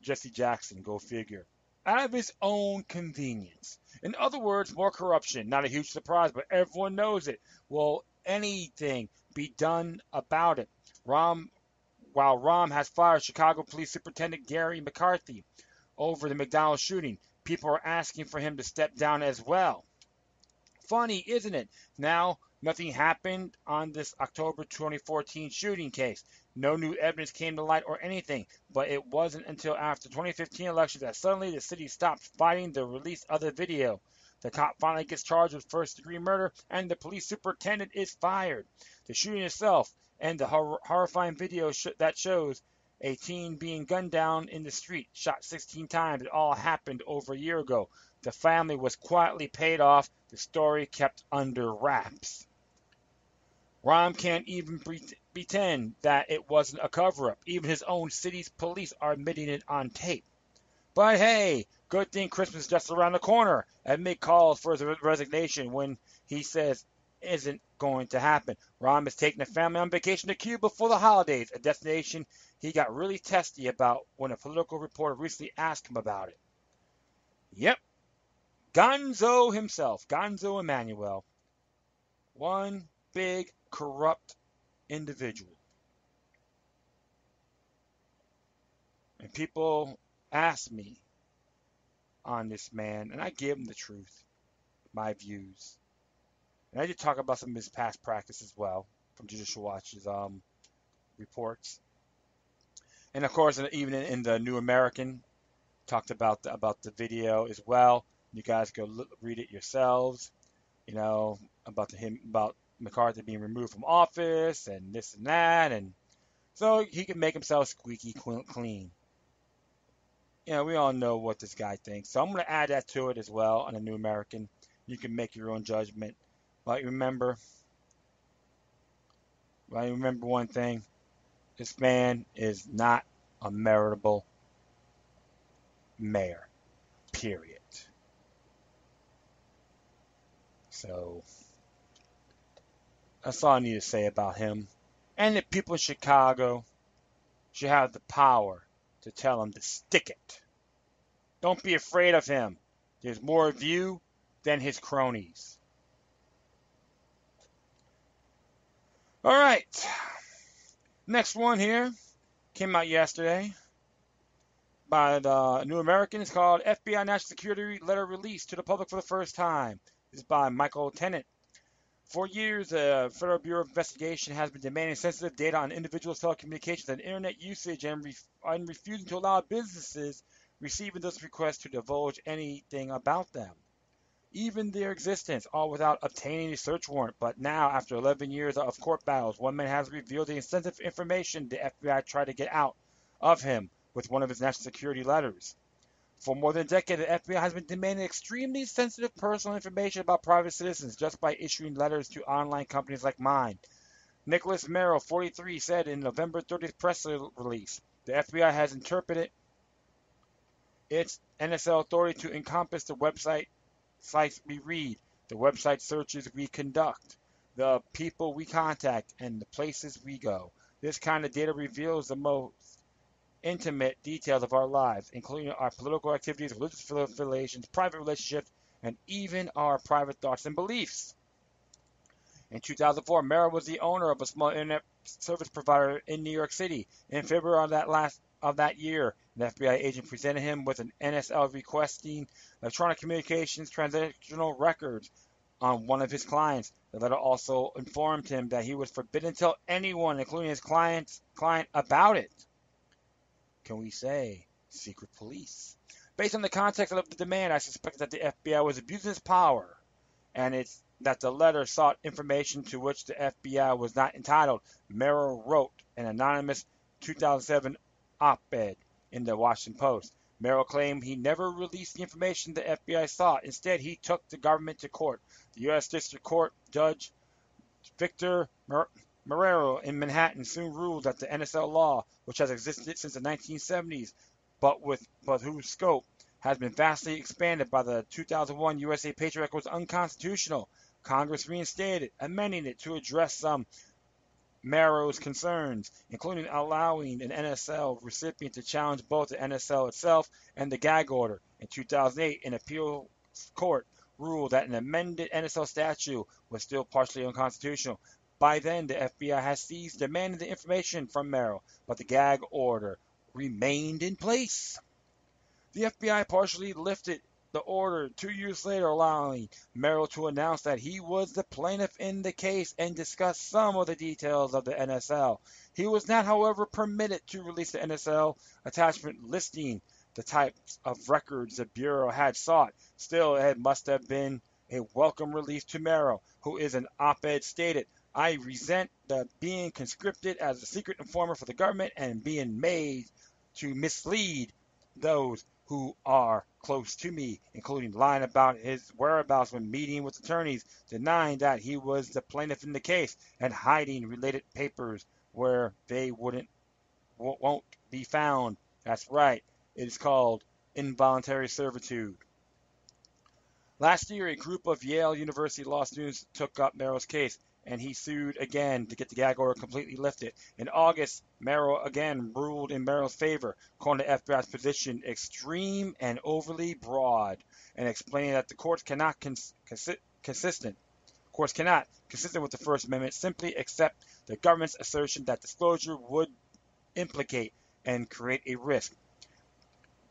Jesse Jackson, go figure. Out of his own convenience. In other words, more corruption. Not a huge surprise, but everyone knows it. Will anything be done about it? While Rahm has fired Chicago Police Superintendent Gary McCarthy over the McDonald shooting, people are asking for him to step down as well. Funny, isn't it? Now, nothing happened on this October 2014 shooting case. No new evidence came to light or anything, but it wasn't until after the 2015 election that suddenly the city stopped fighting the release of the video. The cop finally gets charged with first-degree murder, and the police superintendent is fired. The shooting itself and the horrifying video that shows a teen being gunned down in the street, shot 16 times, it all happened over a year ago. The family was quietly paid off. The story kept under wraps. Rahm can't even pretend that it wasn't a cover-up. Even his own city's police are admitting it on tape. But hey, good thing Christmas is just around the corner. Admit calls for his resignation when he says isn't going to happen. Rahm is taking the family on vacation to Cuba for the holidays, a destination he got really testy about when a political reporter recently asked him about it. Yep. Gonzo himself, Gonzo Emanuel, one big corrupt individual. And people ask me on this man, and I give him the truth, my views. And I did talk about some of his past practice as well from Judicial Watch's reports. And of course, even in the New American, talked about the video as well. You guys go read it yourselves. You know about McCarthy being removed from office and this and that, and so he can make himself squeaky clean. You know, we all know what this guy thinks, so I'm going to add that to it as well on the New American. You can make your own judgment. But remember one thing: this man is not a meritable mayor. Period. So that's all I need to say about him. And the people in Chicago should have the power to tell him to stick it. Don't be afraid of him. There's more of you than his cronies. All right. Next one here came out yesterday by the New American. It's called FBI National Security Letter Released to the Public for the First Time. This is by Michael Tennant. For years, the Federal Bureau of Investigation has been demanding sensitive data on individuals' telecommunications and internet usage and refusing to allow businesses receiving those requests to divulge anything about them, even their existence, all without obtaining a search warrant. But now, after 11 years of court battles, one man has revealed the sensitive information the FBI tried to get out of him with one of his national security letters. For more than a decade, the FBI has been demanding extremely sensitive personal information about private citizens just by issuing letters to online companies like mine. Nicholas Merrill, 43, said in November 30th press release, the FBI has interpreted its NSL authority to encompass the website sites we read, the website searches we conduct, the people we contact, and the places we go. This kind of data reveals the most intimate details of our lives, including our political activities, religious affiliations, private relationships, and even our private thoughts and beliefs. In 2004, Merrill was the owner of a small internet service provider in New York City. In February of that year, an FBI agent presented him with an NSL requesting electronic communications transactional records on one of his clients. The letter also informed him that he was forbidden to tell anyone, including his client, about it. Can we say secret police? Based on the context of the demand, I suspect that the FBI was abusing its power and its that the letter sought information to which the FBI was not entitled. Merrill wrote an anonymous 2007 op-ed in the Washington Post. Merrill claimed he never released the information the FBI sought. Instead, he took the government to court. The U.S. District Court Judge Victor Marrero in Manhattan soon ruled that the NSL law, which has existed since the 1970s, but whose scope has been vastly expanded by the 2001 USA Patriot Act, was unconstitutional. Congress reinstated it, amending it to address some Marrow's concerns, including allowing an NSL recipient to challenge both the NSL itself and the gag order. In 2008, an appeals court ruled that an amended NSL statute was still partially unconstitutional. By then, the FBI had ceased demanding the information from Merrill, but the gag order remained in place. The FBI partially lifted the order 2 years later, allowing Merrill to announce that he was the plaintiff in the case and discuss some of the details of the NSL. He was not, however, permitted to release the NSL attachment listing the types of records the Bureau had sought. Still, it must have been a welcome relief to Merrill, who in an op-ed stated, "I resent the being conscripted as a secret informer for the government and being made to mislead those who are close to me, including lying about his whereabouts when meeting with attorneys, denying that he was the plaintiff in the case, and hiding related papers where they won't be found." That's right. It is called involuntary servitude. Last year, a group of Yale University law students took up Merrill's case, and he sued again to get the gag order completely lifted. In August, Merrill again ruled in Merrill's favor, calling the FBI's position extreme and overly broad, and explaining that the courts cannot, consistent with the First Amendment, simply accept the government's assertion that disclosure would implicate and create a risk.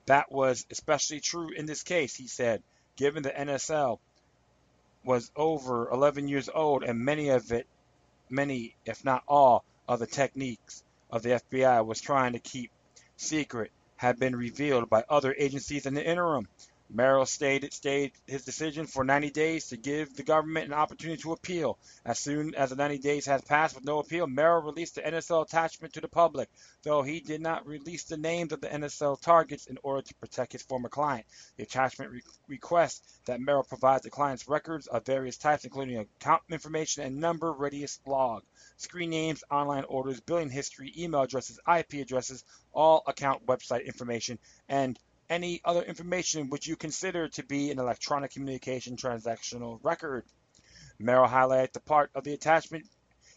That was especially true in this case, he said, given the NSL was over 11 years old and many, if not all, of the techniques of the FBI was trying to keep secret had been revealed by other agencies in the interim. Merrill stayed his decision for 90 days to give the government an opportunity to appeal. As soon as the 90 days had passed with no appeal, Merrill released the NSL attachment to the public, though he did not release the names of the NSL targets in order to protect his former client. The attachment requests that Merrill provide the client's records of various types, including account information and number, radius, log, screen names, online orders, billing history, email addresses, IP addresses, all account website information, and any other information which you consider to be an electronic communication transactional record. Merrill highlighted the part of the attachment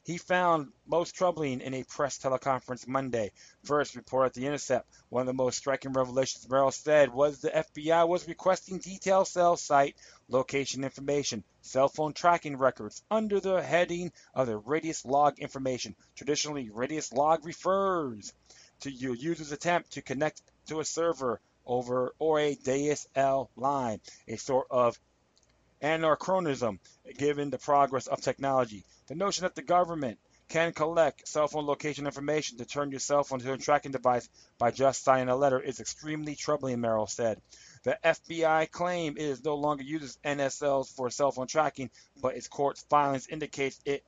he found most troubling in a press teleconference Monday. First, reported The Intercept, one of the most striking revelations Merrill said was the FBI was requesting detailed cell site location information, cell phone tracking records, under the heading of the radius log information. Traditionally, radius log refers to your user's attempt to connect to a server or a DSL line, a sort of anachronism given the progress of technology. The notion that the government can collect cell phone location information to turn your cell phone into a tracking device by just signing a letter is extremely troubling, Merrill said. The FBI claim it no longer uses NSLs for cell phone tracking, but its court filings indicates it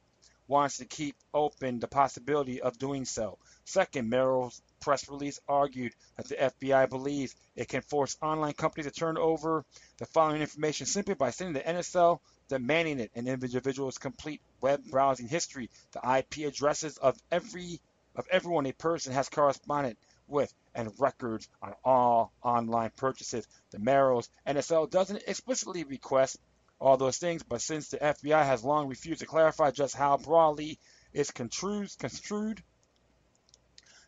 wants to keep open the possibility of doing so. Second, Merrill's press release argued that the FBI believes it can force online companies to turn over the following information simply by sending the NSL demanding it: an individual's complete web browsing history, the IP addresses of everyone a person has corresponded with, and records on all online purchases. The Merrill's NSL doesn't explicitly request all those things, but since the FBI has long refused to clarify just how broadly it's construed,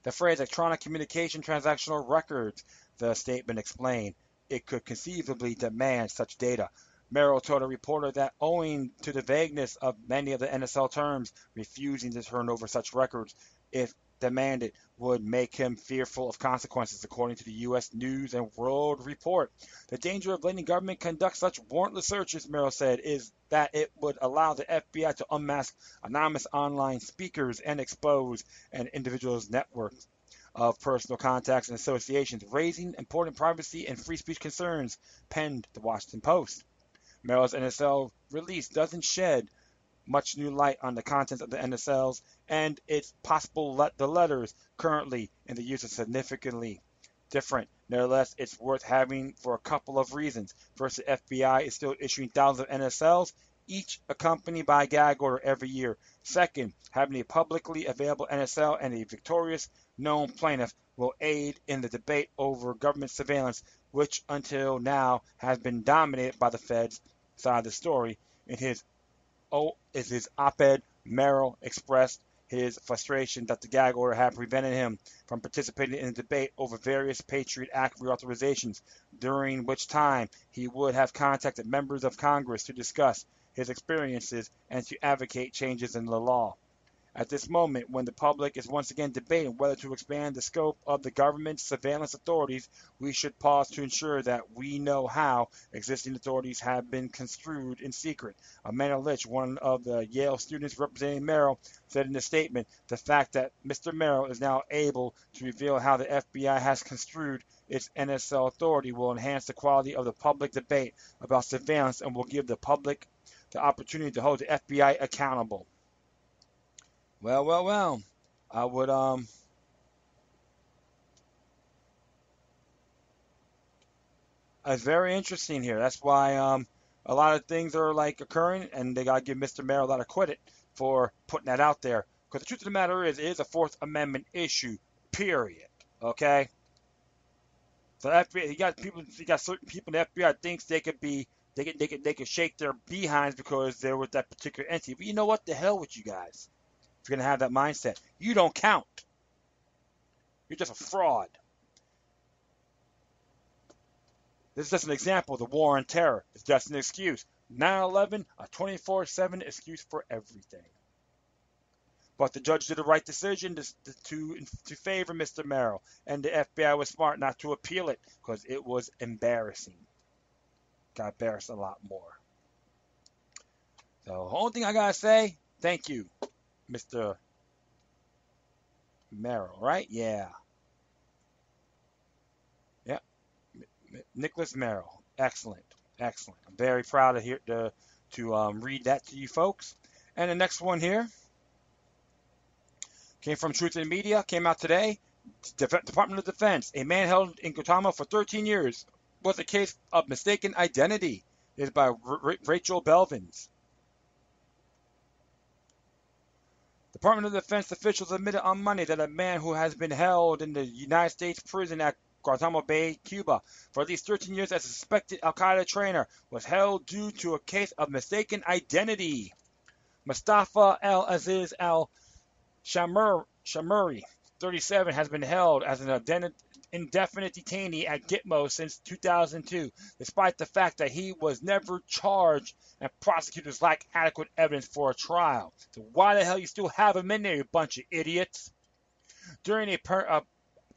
the phrase electronic communication transactional records, the statement explained, it could conceivably demand such data. Merrill told a reporter that owing to the vagueness of many of the NSL terms, refusing to turn over such records, if demanded, would make him fearful of consequences, according to the U.S. News and World Report. The danger of letting government conduct such warrantless searches, Merrill said, is that it would allow the FBI to unmask anonymous online speakers and expose an individual's network of personal contacts and associations, raising important privacy and free speech concerns, penned the Washington Post. Merrill's NSL release doesn't shed much new light on the contents of the NSLs, and it's possible that the letters currently in the use are significantly different. Nevertheless, it's worth having for a couple of reasons. First, the FBI is still issuing thousands of NSLs, each accompanied by a gag order every year. Second, having a publicly available NSL and a victorious known plaintiff will aid in the debate over government surveillance, which until now has been dominated by the Fed's side of the story. In his op-ed, Merrill expressed his frustration that the gag order had prevented him from participating in a debate over various Patriot Act reauthorizations, during which time he would have contacted members of Congress to discuss his experiences and to advocate changes in the law. At this moment, when the public is once again debating whether to expand the scope of the government's surveillance authorities, we should pause to ensure that we know how existing authorities have been construed in secret. Emanuel, one of the Yale students representing Merrill, said in a statement, the fact that Mr. Merrill is now able to reveal how the FBI has construed its NSL authority will enhance the quality of the public debate about surveillance and will give the public the opportunity to hold the FBI accountable. Well. I would it's very interesting here. That's why a lot of things are like occurring, and they gotta give Mr. Merrill a lot of credit for putting that out there. Because the truth of the matter is, it is a Fourth Amendment issue. Period. Okay. So FBI, you got certain people in the FBI thinks they could shake their behinds because they're with that particular entity. But you know what? The hell with you guys. If you're going to have that mindset, you don't count. You're just a fraud. This is just an example of the war on terror. It's just an excuse. 9/11, a 24/7 excuse for everything. But the judge did the right decision to favor Mr. Merrill, and the FBI was smart not to appeal it because it was embarrassing. Got embarrassed a lot more. So the only thing I gotta say, thank you, Mr. Merrill, right? Yeah. Yeah. Nicholas Merrill. Excellent. Excellent. I'm very proud to read that to you folks. And the next one here came from Truth in Media, came out today. Department of Defense. A man held in Guantanamo for 13 years was a case of mistaken identity. It is by Rachel Belvins. Department of Defense officials admitted on Monday that a man who has been held in the United States prison at Guantanamo Bay, Cuba, for at least 13 years as a suspected al-Qaeda trainer was held due to a case of mistaken identity. Mustafa al-Aziz al-Shamuri, 37, has been held as an indefinite detainee at Gitmo since 2002, despite the fact that he was never charged and prosecutors lack adequate evidence for a trial. So why the hell you still have him in there, you bunch of idiots? During a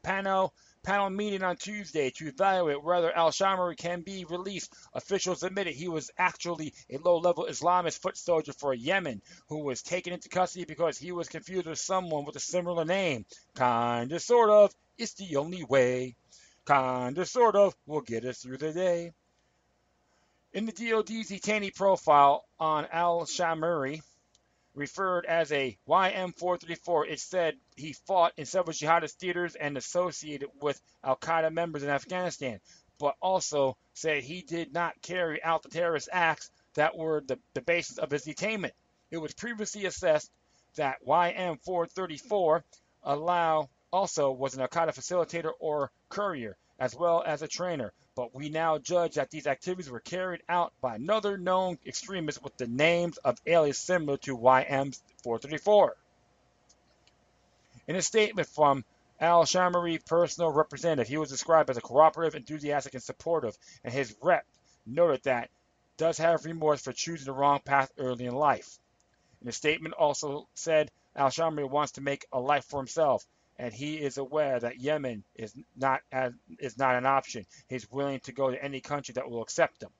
panel meeting on Tuesday to evaluate whether al-Shamuri can be released, officials admitted he was actually a low-level Islamist foot soldier for Yemen who was taken into custody because he was confused with someone with a similar name. Kinda, sort of, it's the only way. Kinda, sort of, will get us through the day. In the DoD's detainee profile on al-Shamuri, referred as a YM434, it said he fought in several jihadist theaters and associated with al-Qaeda members in Afghanistan, but also said he did not carry out the terrorist acts that were the basis of his detainment. It was previously assessed that YM434 also was an al-Qaeda facilitator or courier, as well as a trainer, but we now judge that these activities were carried out by another known extremist with the names of alias similar to YM434. In a statement from al-Shamuri personal representative, he was described as a cooperative, enthusiastic, and supportive, and his rep noted that does have remorse for choosing the wrong path early in life. And the statement also said al-Shamuri wants to make a life for himself, and he is aware that Yemen is not an option. He's willing to go to any country that will accept him.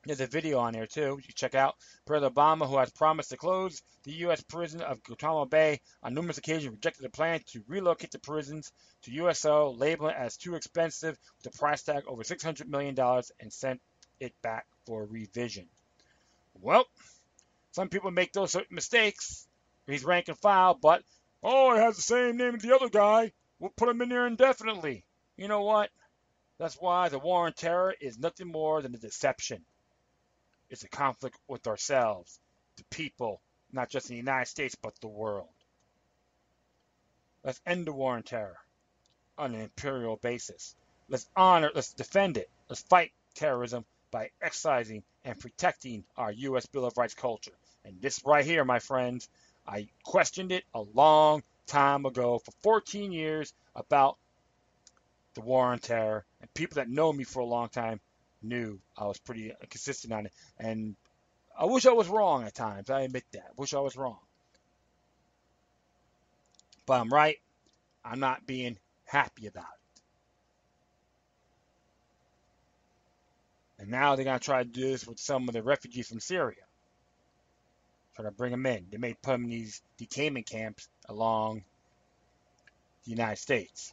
There's a video on there too. You can check out. President Obama, who has promised to close the U.S. prison of Guantanamo Bay on numerous occasions, rejected a plan to relocate the prisons to USO, labeling it as too expensive with a price tag over $600 million, and sent it back for revision. Well, some people make those certain mistakes. He's rank and file, but, oh, it has the same name as the other guy. We'll put him in there indefinitely. You know what? That's why the war on terror is nothing more than a deception. It's a conflict with ourselves, the people, not just in the United States, but the world. Let's end the war on terror on an imperial basis. Let's defend it. Let's fight terrorism by exercising and protecting our U.S. Bill of Rights culture. And this right here, my friends, I questioned it a long time ago for 14 years about the war on terror. And people that know me for a long time knew I was pretty consistent on it. And I wish I was wrong at times. I admit that. I wish I was wrong. But I'm right. I'm not being happy about it. And now they're going to try to do this with some of the refugees from Syria. Try to bring them in. They may put them in these detainment camps along the United States.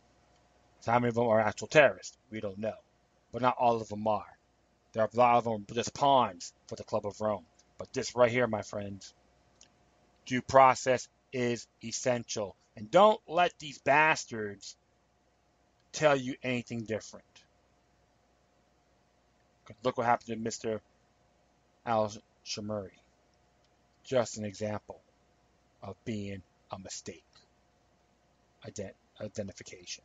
So how many of them are actual terrorists? We don't know. But not all of them are. There are a lot of them just pawns for the Club of Rome. But this right here, my friends, due process is essential. And don't let these bastards tell you anything different. Look what happened to Mr. Al-Shamuri. Just an example of being a mistake. Identification.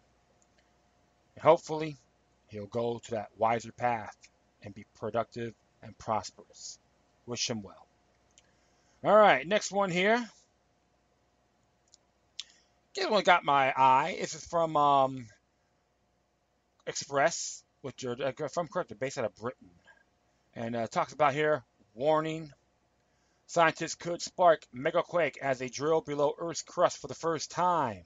And hopefully, he'll go to that wiser path and be productive and prosperous. Wish him well. All right, next one here. This one got my eye. This is from Express, which are, if I'm correct, they're based out of Britain. And talks about here, warning, scientists could spark megaquake as they drill below Earth's crust for the first time.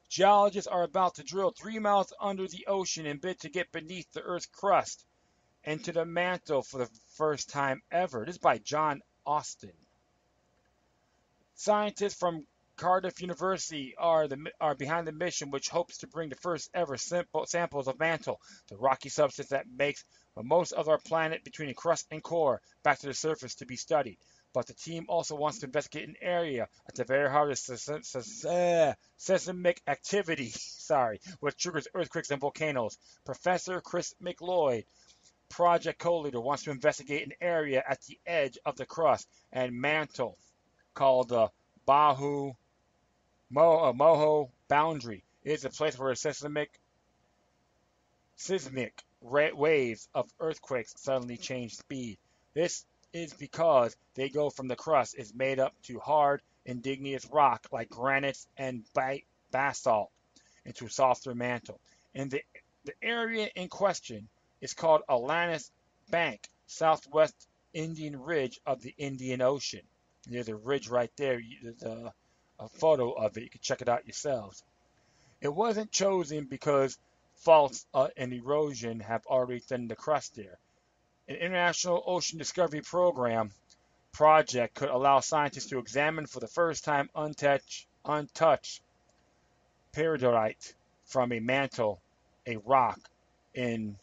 Geologists are about to drill 3 miles under the ocean in bid to get beneath the Earth's crust and to the mantle for the first time ever. This is by John Austin. Scientists from Cardiff University are behind the mission, which hopes to bring the first ever samples of mantle, the rocky substance that makes most of our planet between the crust and core, back to the surface to be studied. But the team also wants to investigate an area at the very heart of seismic activity, which triggers earthquakes and volcanoes. Professor Chris McLeod, project co-leader, wants to investigate an area at the edge of the crust and mantle called the Moho boundary. It is a place where seismic waves of earthquakes suddenly change speed. This is because they go from the crust is made up to hard, igneous rock like granites and basalt into a softer mantle. And the area in question is called Atlantis Bank, southwest Indian ridge of the Indian Ocean. There's a ridge right there. There's a photo of it. You can check it out yourselves. It wasn't chosen because faults and erosion have already thinned the crust there. An International Ocean Discovery Program project could allow scientists to examine for the first time untouched peridotite from a mantle, a rock in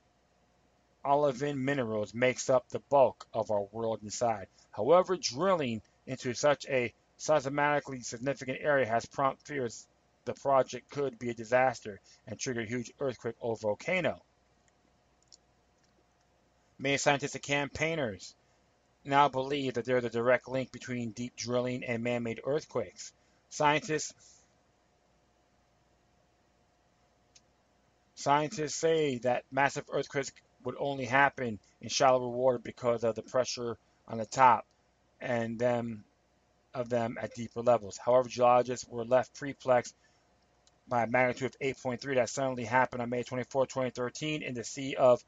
olivine minerals makes up the bulk of our world inside. However, drilling into such a seismically significant area has prompt fears the project could be a disaster and trigger a huge earthquake or volcano. Many scientists and campaigners now believe that there is a direct link between deep drilling and man-made earthquakes. Scientists say that massive earthquakes would only happen in shallower water because of the pressure on the top and them at deeper levels. However, geologists were left perplexed by a magnitude of 8.3 that suddenly happened on May 24, 2013 in the Sea of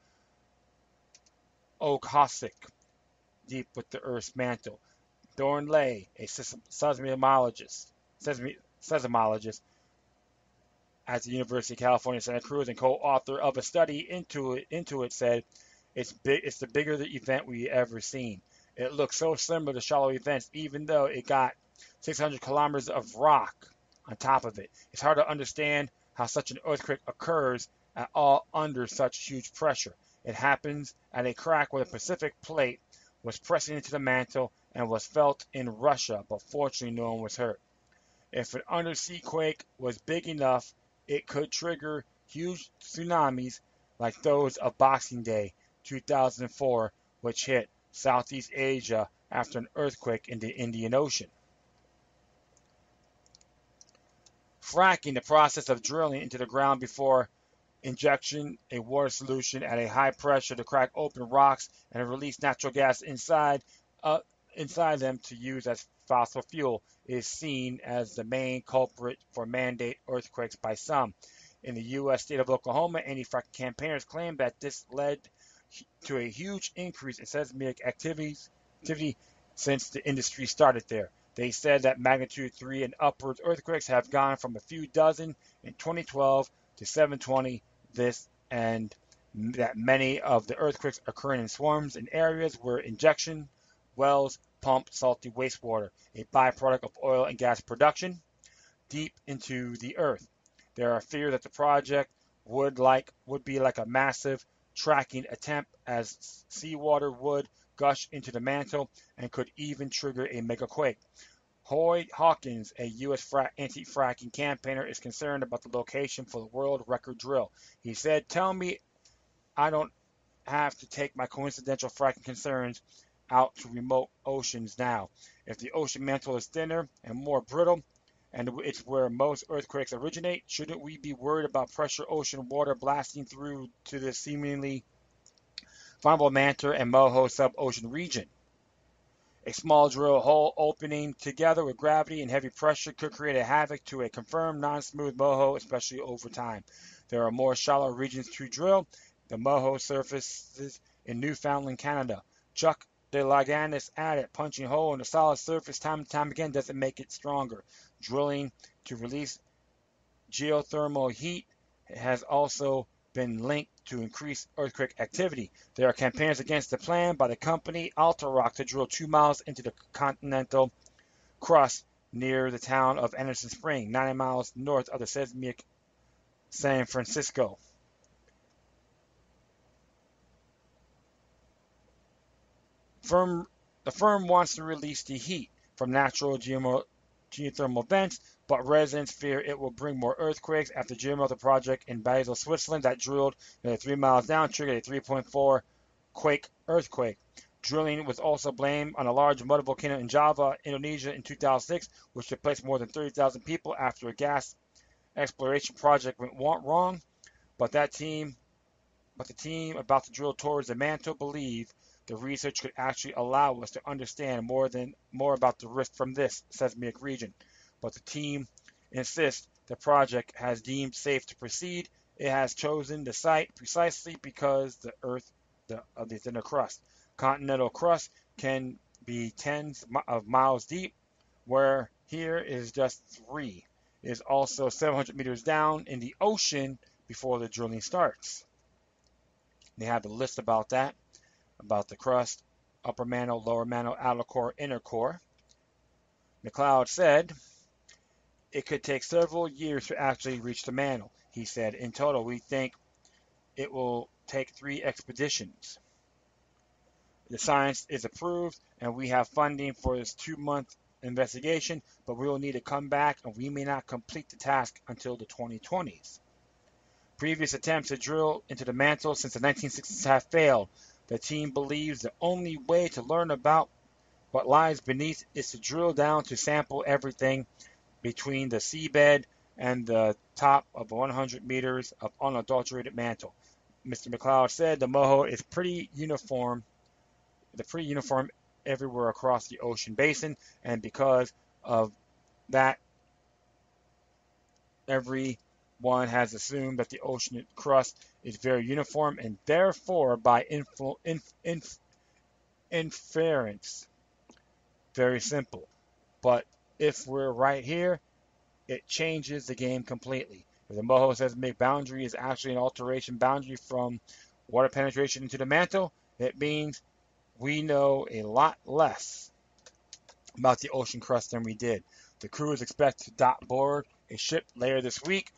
Okhotsk, deep with the Earth's mantle. Doran Lay, a seismologist at the University of California, Santa Cruz, and co-author of a study into it, said, "It's the bigger the event we ever seen. It looks so similar to shallow events, even though it got 600 kilometers of rock on top of it. It's hard to understand how such an earthquake occurs at all under such huge pressure. It happens at a crack where the Pacific plate was pressing into the mantle and was felt in Russia, but fortunately no one was hurt. If an undersea quake was big enough, it could trigger huge tsunamis like those of Boxing Day 2004, which hit Southeast Asia after an earthquake in the Indian Ocean. Fracking, the process of drilling into the ground before injection a water solution at a high pressure to crack open rocks and release natural gas inside them to use as fossil fuel, is seen as the main culprit for man-made earthquakes by some. In the U.S. state of Oklahoma, anti-fracking campaigners claim that this led to a huge increase in seismic activity since the industry started there. They said that magnitude 3 and upwards earthquakes have gone from a few dozen in 2012 to 720 this, and that many of the earthquakes occurring in swarms in areas where injection wells pump salty wastewater, a byproduct of oil and gas production, deep into the earth. There are fears that the project would be like a massive tracking attempt, as seawater would gush into the mantle and could even trigger a megaquake. Hoy Hawkins, a U.S. anti-fracking campaigner, is concerned about the location for the world record drill. He said, "Tell me I don't have to take my coincidental fracking concerns out to remote oceans now. If the ocean mantle is thinner and more brittle, and it's where most earthquakes originate, shouldn't we be worried about pressure ocean water blasting through to the seemingly vulnerable Mantor and Moho sub-ocean region? A small drill hole opening together with gravity and heavy pressure could create a havoc to a confirmed non-smooth moho, especially over time. There are more shallow regions to drill. The moho surfaces in Newfoundland, Canada. Chuck de Laganis added, punching a hole in the solid surface time and time again doesn't make it stronger. Drilling to release geothermal heat has also been linked to increased earthquake activity. There are campaigns against the plan by the company Altarock to drill 2 miles into the continental crust near the town of Anderson Spring, 90 miles north of the seismic San Francisco. The firm wants to release the heat from natural geothermal vents, but residents fear it will bring more earthquakes after geothermal project in Basel, Switzerland that drilled nearly 3 miles down triggered a 3.4 quake earthquake. Drilling was also blamed on a large mud volcano in Java, Indonesia in 2006, which displaced more than 30,000 people after a gas exploration project went wrong. But the team about to drill towards the mantle believe the research could actually allow us to understand more about the risk from this seismic region. But the team insists the project has deemed safe to proceed. It has chosen the site precisely because the Earth of the thinner crust. Continental crust can be tens of miles deep, where here is just 3. It is also 700 meters down in the ocean before the drilling starts. They have a list about that, about the crust, upper mantle, lower mantle, outer core, inner core. McLeod said, it could take several years to actually reach the mantle. He said, in total, we think it will take 3 expeditions. The science is approved, and we have funding for this 2-month investigation, but we will need to come back, and we may not complete the task until the 2020s. Previous attempts to drill into the mantle since the 1960s have failed. The team believes the only way to learn about what lies beneath is to drill down to sample everything between the seabed and the top of 100 meters of unadulterated mantle. Mr. McLeod said the moho is pretty uniform everywhere across the ocean basin, and because of that, everyone has assumed that the ocean crust is very uniform, and therefore, by inference, very simple. But if we're right here, it changes the game completely. If the moho seismic boundary is actually an alteration boundary from water penetration into the mantle, it means we know a lot less about the ocean crust than we did. The crew is expected to dock board a ship later this week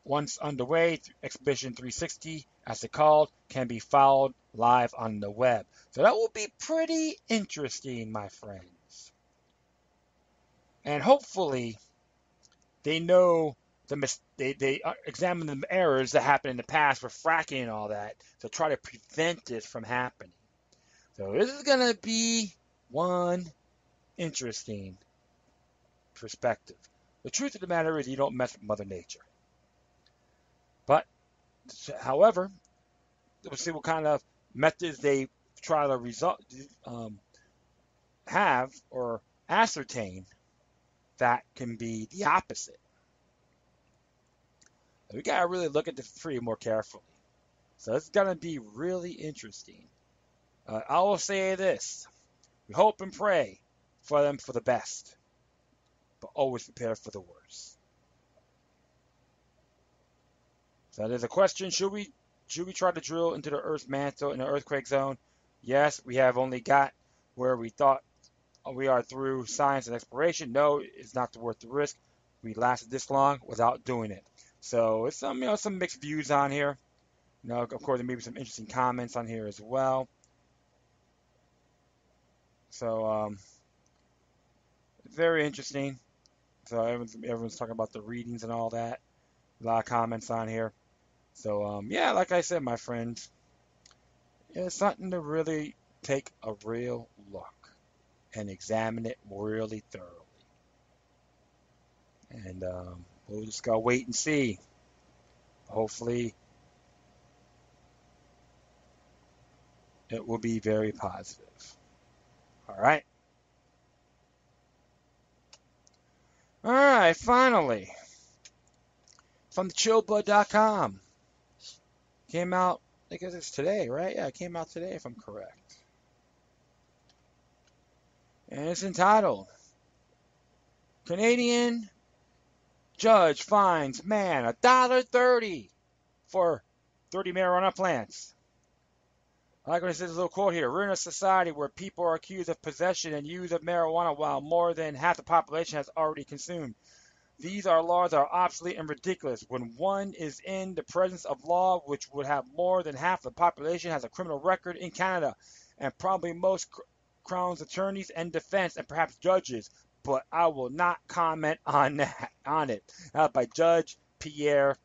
once underway, Expedition 360, as it's called, can be followed live on the web. So that will be pretty interesting, my friends. And hopefully, they know they examine the errors that happened in the past with fracking and all that to try to prevent this from happening. So this is going to be one interesting perspective. The truth of the matter is you don't mess with Mother Nature. But, however, we'll see what kind of methods they try to have or ascertain that can be the opposite. We got to really look at this pretty more carefully. So it's going to be really interesting. I will say this. We hope and pray for them for the best, but always prepare for the worst. So there's a question, should we try to drill into the Earth's mantle in the earthquake zone? Yes, we have only got where we thought we are through science and exploration. No, it's not worth the risk. We lasted this long without doing it. So it's some mixed views on here. Of course, there may be some interesting comments on here as well. So very interesting. So everyone's talking about the readings and all that. A lot of comments on here. So yeah, like I said, my friends, it's something to really take a real look and examine it really thoroughly. And we'll just go wait and see. Hopefully, it will be very positive. All right. All right, finally, from thechillbud.com. Came out, I guess it's today, right? Yeah, it came out today if I'm correct. And it's entitled, Canadian Judge Fines Man $1.30 for 30 marijuana plants. I like when it says a little quote here. We're in a society where people are accused of possession and use of marijuana while more than half the population has already consumed. These are laws that are obsolete and ridiculous. When one is in the presence of law, which would have more than half the population has a criminal record in Canada, and probably most Crown's attorneys and defense, and perhaps judges, but I will not comment on it. By Judge Pierre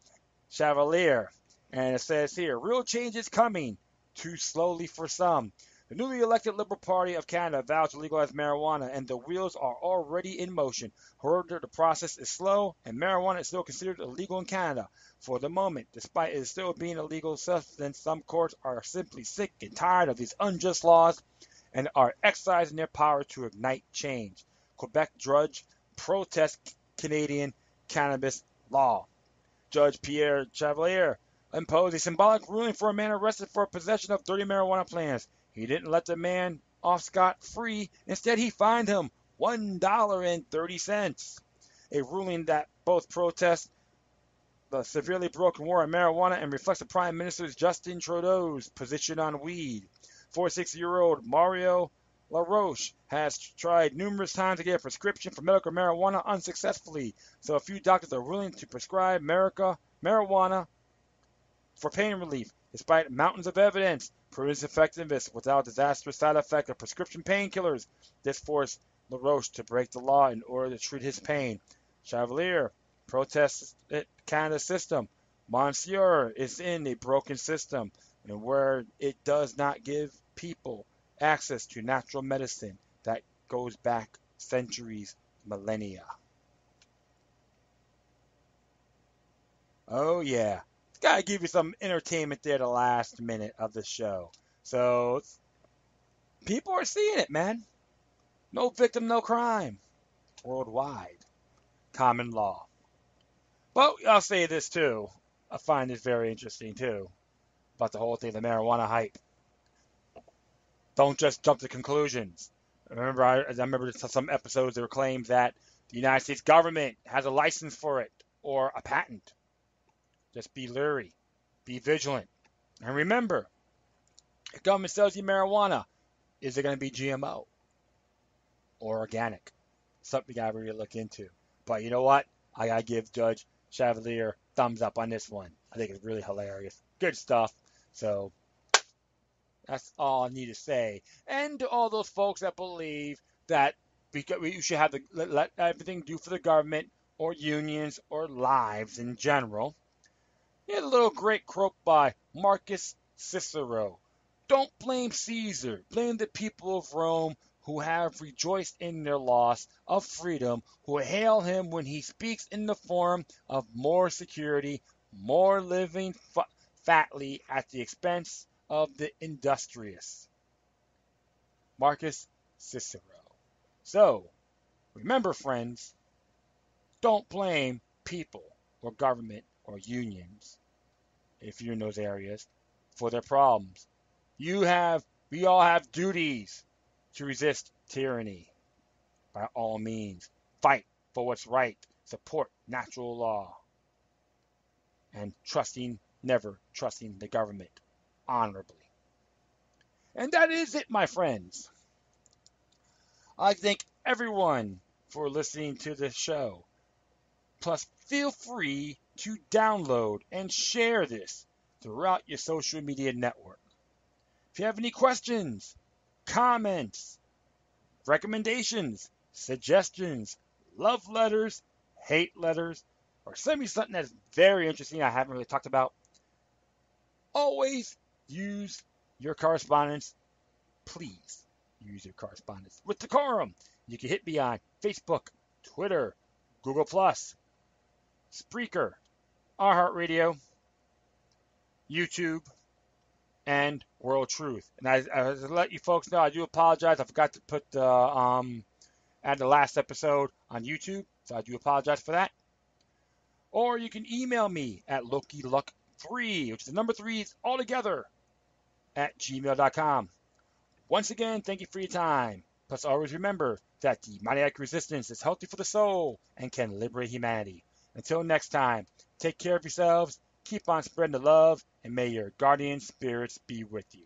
Chevalier. And it says here, real change is coming. Too slowly for some. The newly elected Liberal Party of Canada vows to legalize marijuana, and the wheels are already in motion. However, the process is slow, and marijuana is still considered illegal in Canada. For the moment, despite it still being a legal substance, some courts are simply sick and tired of these unjust laws and are exercising their power to ignite change. Quebec judge protests Canadian cannabis law. Judge Pierre Chevalier imposed a symbolic ruling for a man arrested for possession of 30 marijuana plants. He didn't let the man off scot-free. Instead, he fined him $1.30. A ruling that both protests the severely broken war on marijuana and reflects the Prime Minister Justin Trudeau's position on weed. 46-year-old Mario LaRoche has tried numerous times to get a prescription for medical marijuana unsuccessfully, so a few doctors are willing to prescribe marijuana for pain relief, despite mountains of evidence proving its effectiveness without disastrous side effect of prescription painkillers. This forced LaRoche to break the law in order to treat his pain. Chevalier protests Canada's system. Monsieur is in a broken system, and where it does not give people access to natural medicine that goes back centuries, millennia. Oh yeah. Gotta give you some entertainment there the last minute of the show. So, people are seeing it, man. No victim, no crime. Worldwide. Common law. But I'll say this too. I find this very interesting too. About the whole thing, the marijuana hype. Don't just jump to conclusions. I remember some episodes there were claims that the United States government has a license for it or a patent. Just be leery. Be vigilant. And remember, if government sells you marijuana, is it going to be GMO or organic? Something you got to really look into. But you know what? I got to give Judge Chevalier thumbs up on this one. I think it's really hilarious. Good stuff. So that's all I need to say. And to all those folks that believe that we should have let everything do for the government or unions or lives in general. Here's a little great quote by Marcus Cicero. Don't blame Caesar. Blame the people of Rome who have rejoiced in their loss of freedom, who hail him when he speaks in the form of more security, more living fatly at the expense of the industrious. Marcus Cicero. So, remember, friends, don't blame people or government or unions, if you're in those areas, for their problems. We all have duties to resist tyranny. By all means, fight for what's right, support natural law, and never trusting the government honorably. And that is it, my friends. I thank everyone for listening to this show. Plus, feel free to download and share this throughout your social media network. If you have any questions, comments, recommendations, suggestions, love letters, hate letters, or send me something that's very interesting I haven't really talked about, always use your correspondence. Please use your correspondence with decorum. You can hit me on Facebook, Twitter, Google+, Spreaker, iHeartRadio, YouTube, and World Truth. And I let you folks know, I do apologize. I forgot to put add the last episode on YouTube, so I do apologize for that. Or you can email me at LokiLuck3, which is the number 3 all together, at gmail.com. Once again, thank you for your time. Plus, always remember that demoniac resistance is healthy for the soul and can liberate humanity. Until next time, take care of yourselves, keep on spreading the love, and may your guardian spirits be with you.